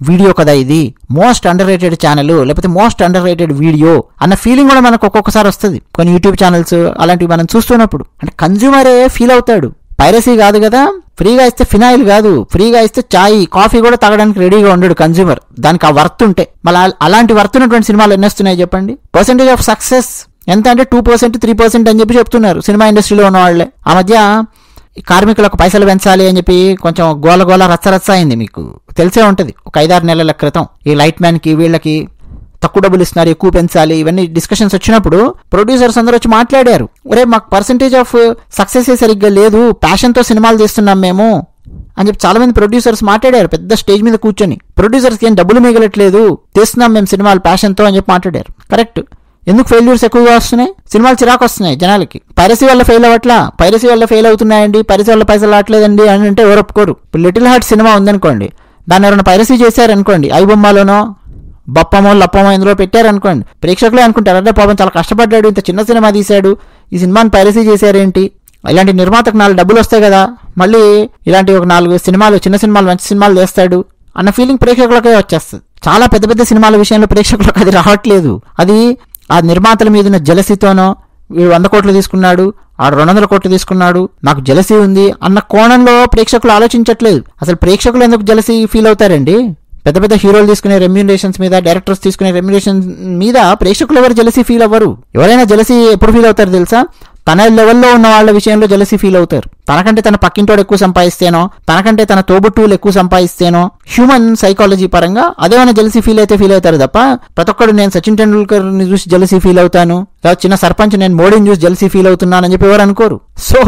వీడియో కదా ఇది, మోస్ట్ అండర్ రేటెడ్ ఛానల్ లేకపోతే మోస్ట్ అండర్ రేటెడ్ వీడియో అన్న ఫీలింగ్ కూడా మనకు ఒక్కొక్కసారి వస్తుంది కొన్ని యూట్యూబ్ ఛానల్స్ అలాంటివి మనం చూస్తున్నప్పుడు. అంటే కన్జ్యూమరే ఫీల్ అవుతాడు, పైరసీ కాదు కదా, ఫ్రీగా ఇస్తే ఫినాయిల్ కాదు, ఫ్రీగా ఇస్తే చాయ్ కాఫీ కూడా తాగడానికి రెడీగా ఉండడు కన్జ్యూమర్, దానికి ఆ వర్త్ ఉంటే. మళ్ళీ అలాంటి వర్త్ ఉన్నటువంటి సినిమాలు ఎన్ని వస్తున్నాయి చెప్పండి. పర్సెంటేజ్ ఆఫ్ సక్సెస్ ఎంత అంటే 2%, 3% అని చెప్పి చెప్తున్నారు సినిమా ఇండస్ట్రీలో ఉన్న వాళ్ళే. ఆ మధ్య కార్మికులకు పైసలు పెంచాలి అని చెప్పి కొంచెం గోల రచ్చ అయింది, మీకు తెలిసే ఉంటుంది. ఒక 5-6 నెలల క్రితం ఈ లైట్ మ్యాన్కి వీళ్ళకి తక్కువ డబ్బులు ఇస్తున్నారు, ఎక్కువ పెంచాలి, ఇవన్నీ డిస్కషన్స్ వచ్చినప్పుడు ప్రొడ్యూసర్స్ అందరూ వచ్చి మాట్లాడారు, ఒరే మాకు పర్సెంటేజ్ ఆఫ్ సక్సెస్ సరిగ్గా లేదు, ప్యాషన్తో సినిమాలు తీస్తున్నాం మేము అని చెప్పి చాలా మంది ప్రొడ్యూసర్స్ మాట్లాడారు పెద్ద స్టేజ్ మీద కూర్చొని. ప్రొడ్యూసర్స్కి ఏం డబ్బులు మిగలట్లేదు, తీస్తున్నాం మేము సినిమాలు ప్యాషన్తో అని చెప్పి మాట్లాడారు. కరెక్ట్. ఎందుకు ఫెయిల్యూర్స్ ఎక్కువగా వస్తున్నాయి, సినిమాలు చిరాకు వస్తున్నాయి జనాలకి. పైరసీ వల్ల ఫెయిల్ అవ్వట్లా, పైరసీ వల్ల ఫెయిల్ అవుతున్నాయండి, పైరసీ వల్ల పైసలు రావట్లేదండి అని అంటే ఎవరు ఒప్పుకోరు. ఇప్పుడు లిటిల్ హార్ట్ సినిమా ఉందనుకోండి, దాన్ని ఎవరైనా పైరసీ చేశారనుకోండి, ఐబొమ్మలోనో బప్పమో లప్పమో ఇందులో పెట్టారనుకోండి, ప్రేక్షకులే అనుకుంటారు అదే పాపం చాలా కష్టపడ్డాడు, ఇంత చిన్న సినిమా తీశాడు, ఈ సినిమాని పైరసీ చేశారేంటి. ఇలాంటి నిర్మాతకు 4 డబ్బులు వస్తాయి కదా, మళ్ళీ ఇలాంటి ఒక 4 సినిమాలు, చిన్న సినిమాలు మంచి సినిమాలు చేస్తాడు అన్న ఫీలింగ్ ప్రేక్షకులకే వచ్చేస్తుంది. చాలా పెద్ద పెద్ద సినిమాల విషయంలో ప్రేక్షకులకు అది రావట్లేదు. అది ఆ నిర్మాతల మీద ఉన్న జలసీతోనో, వీడు 100 కోట్లు తీసుకున్నాడు, ఆడు 200 కోట్లు తీసుకున్నాడు, నాకు జలసీ ఉంది అన్న కోణంలో ప్రేక్షకులు ఆలోచించట్లేదు. అసలు ప్రేక్షకులు ఎందుకు జలసీ ఫీల్ అవుతారండి? పెద్ద పెద్ద హీరోలు తీసుకునే రెమ్యూనరేషన్స్ మీద, డైరెక్టర్స్ తీసుకునే రెమ్యూనరేషన్ మీద ప్రేక్షకులు ఎవరు జలసీ ఫీల్ అవ్వరు. ఎవరైనా జలసీ ఎప్పుడు ఫీల్ అవుతారు తెలుసా? తన లెవెల్లో ఉన్న వాళ్ళ విషయంలో జలసీ ఫీల్ అవుతారు. తనకంటే తన పక్కింటోడు ఎక్కువ సంపాదిస్తేనో, తనకంటే తన తోబుట్టువులు ఎక్కువ సంపాదిస్తేనో, హ్యూమన్ సైకాలజీ పరంగా అదేమైనా జలసీ ఫీల్ అయితే ఫీల్ అవుతారు తప్ప, ప్రతి ఒక్కడు నేను సచిన్ టెండూల్కర్ని చూసి జలసీ ఫీల్ అవుతాను, చిన్న సర్పంచ్ నేను మోడీని చూసి జలసీ ఫీల్ అవుతున్నానని చెప్పి ఎవరు అనుకోరు. సో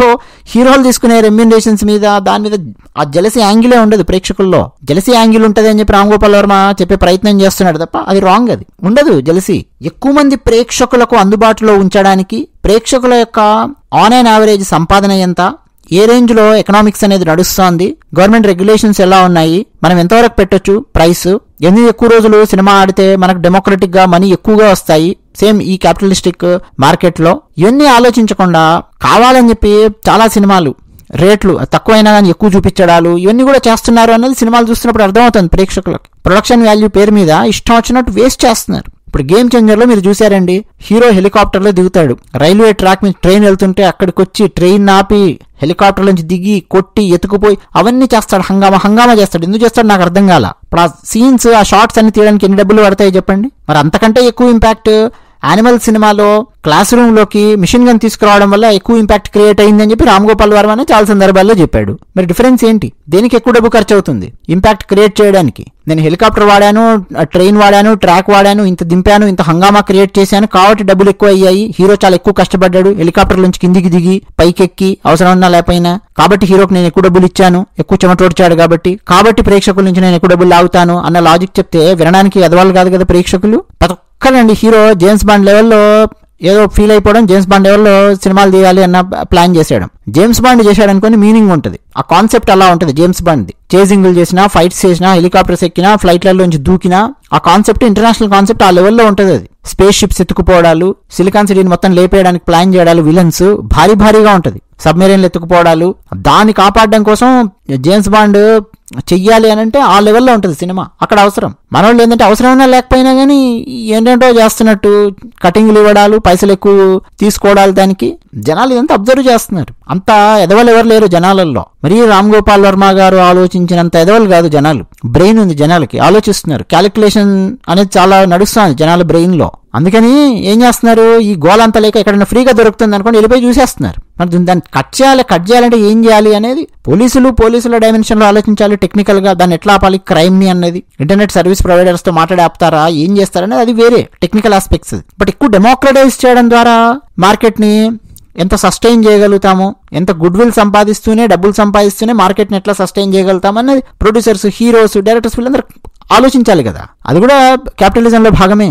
హీరోలు తీసుకునే రెమ్యూనరేషన్స్ మీద, దాని మీద ఆ జలసీ యాంగిలే ఉండదు ప్రేక్షకుల్లో. జలసీ యాంగిల్ ఉంటుంది అని చెప్పి రామ్ గోపాల్ వర్మ చెప్పే ప్రయత్నం చేస్తున్నాడు తప్ప అది రాంగ్, అది ఉండదు జలసీ. ఎక్కువ మంది ప్రేక్షకులకు అందుబాటులో ఉంచడానికి ప్రేక్షకుల యొక్క ఆన్ అండ్ యావరేజ్ సంపాదన ఎంత, ఏ రేంజ్ లో ఎకనామిక్స్ అనేది నడుస్తోంది, గవర్నమెంట్ రెగ్యులేషన్స్ ఎలా ఉన్నాయి, మనం ఎంతవరకు పెట్టొచ్చు ప్రైస్, ఎన్ని ఎక్కువ రోజులు సినిమా ఆడితే మనకు డెమోక్రటిక్ గా మనీ ఎక్కువగా వస్తాయి సేమ్ ఈ క్యాపిటలిస్టిక్ మార్కెట్ లో, ఇవన్నీ ఆలోచించకుండా కావాలని చెప్పి చాలా సినిమాలు రేట్లు తక్కువైనా కానీ ఎక్కువ చూపించడాలు ఇవన్నీ కూడా చేస్తున్నారు అన్నది సినిమాలు చూస్తున్నప్పుడు అర్థమవుతుంది ప్రేక్షకులకు. ప్రొడక్షన్ వాల్యూ పేరు మీద ఇష్టం వచ్చినట్టు వేస్ట్ చేస్తున్నారు. ఇప్పుడు గేమ్ చేంజర్ లో మీరు చూసారండి, హీరో హెలికాప్టర్ లో దిగుతాడు, రైల్వే ట్రాక్ మీద ట్రైన్ వెళ్తుంటే అక్కడికి వచ్చి ట్రైన్ ఆపి హెలికాప్టర్ నుంచి దిగి కొట్టి ఎత్తుకుపోయి అవన్నీ చేస్తాడు, హంగామా చేస్తాడు. ఎందుకు చేస్తాడు నాకు అర్థం కాల. ఇప్పుడు ఆ సీన్స్, ఆ షార్ట్స్ అన్ని తీయడానికి ఎన్ని డబ్బులు పడతాయి చెప్పండి. మరి అంతకంటే ఎక్కువ ఇంపాక్ట్ యానిమల్ సినిమాలో క్లాస్ రూమ్ లోకి మిషన్ గన్ తీసుకురావడం వల్ల ఎక్కువ ఇంపాక్ట్ క్రియేట్ అయిందని చెప్పి రామ్ గోపాల్ వర్మ చాలా సందర్భాల్లో చెప్పాడు. మరి డిఫరెన్స్ ఏంటి? దేనికి ఎక్కువ డబ్బు ఖర్చు అవుతుంది ఇంపాక్ట్ క్రియేట్ చేయడానికి? నేను హెలికాప్టర్ వాడాను, ట్రైన్ వాడాను, ట్రాక్ వాడాను, ఇంత దింపాను, ఇంత హంగామా క్రియేట్ చేశాను కాబట్టి డబ్బులు ఎక్కువ అయ్యాయి. హీరో చాలా ఎక్కువ కష్టపడ్డాడు, హెలికాప్టర్ నుంచి కిందికి దిగి పైకెక్కి అవసరం ఉన్నా లేకపోయినా, కాబట్టి హీరోకి నేను ఎక్కువ డబ్బులు ఇచ్చాను, ఎక్కువ చెమటోడ్చాడు కాబట్టి ప్రేక్షకుల నుంచి నేను ఎక్కువ డబ్బులు లాగుతాను అన్న లాజిక్ చెప్తే వినడానికి ఎదవాళ్ళు కాదు కదా ప్రేక్షకులు. ఒక్కడండి హీరో జేమ్స్ బాండ్ లెవెల్లో ఏదో ఫీల్ అయిపోవడం, జేమ్స్ బాండ్ లెవెల్లో సినిమాలు తీయాలి అన్న ప్లాన్ చేసేయడం. జేమ్స్ బాండ్ చేశాడు అనుకోని మీనింగ్ ఉంటుంది, ఆ కాన్సెప్ట్ అలా ఉంటుంది జేమ్స్ బాండ్ది. చేజింగ్లు చేసినా, ఫైట్స్ చేసినా, హెలికాప్టర్స్ ఎక్కినా, ఫ్లైట్లలో నుంచి దూకినా, ఆ కాన్సెప్ట్ ఇంటర్నేషనల్ కాన్సెప్ట్ ఆ లెవెల్లో ఉంటుంది. అది స్పేస్ షిప్స్ ఎత్తుకుపోవడాలు, సిలికాన్ సిటీని మొత్తం లేపేయడానికి ప్లాన్ చేయడాలు, విలన్స్ భారీగా ఉంటుంది, సబ్మెరీన్లు ఎత్తుకుపోవడాలు. దాన్ని కాపాడడం కోసం జేమ్స్ బాండ్ చెయ్యాలి అని అంటే ఆ లెవెల్లో ఉంటుంది సినిమా. అక్కడ అవసరం మనోళ్ళు ఏంటంటే అవసరమైనా లేకపోయినా కానీ ఏంటంటో చేస్తున్నట్టు కటింగ్లు ఇవ్వడాలు, పైసలు ఎక్కువ తీసుకోవడాలు, దానికి జనాలు ఇదంతా అబ్జర్వ్ చేస్తున్నారు. అంత ఎదవలు ఎవరు లేరు జనాలలో. మరి రామ్ గోపాల్ వర్మ గారు ఆలోచించినంత ఎదవలు కాదు జనాలు. బ్రెయిన్ ఉంది జనాలకి, ఆలోచిస్తున్నారు. క్యాలిక్యులేషన్ అనేది చాలా నడుస్తుంది జనాల బ్రెయిన్ లో. అందుకని ఏం చేస్తున్నారు, ఈ గోలంతా లేక ఎక్కడైనా ఫ్రీగా దొరుకుతుంది అనుకోండి వెళ్ళిపోయి చూసేస్తున్నారు. మరి దాన్ని కట్ చేయాలంటే ఏం చేయాలి అనేది పోలీసుల డైమెన్షన్లో ఆలోచించాలి. టెక్నికల్గా దాన్ని ఎట్లా ఆపాలి క్రైమ్ని అన్నది. ఇంటర్నెట్ సర్వీస్ ప్రొవైడర్స్తో మాట్లాడి ఆపుతారా, ఏం చేస్తారనేది అది వేరే టెక్నికల్ ఆస్పెక్ట్స్. బట్ ఎక్కువ డెమోక్రటైజ్ చేయడం ద్వారా మార్కెట్ని ఎంత సస్టైన్ చేయగలుగుతాము, ఎంత గుడ్ విల్ సంపాదిస్తూనే డబ్బులు సంపాదిస్తూనే మార్కెట్ని ఎట్లా సస్టైన్ చేయగలుగుతాం అనేది ప్రొడ్యూసర్స్, హీరోస్, డైరెక్టర్స్ వీళ్ళందరూ ఆలోచించాలి కదా. అది కూడా క్యాపిటలిజంలో భాగమే.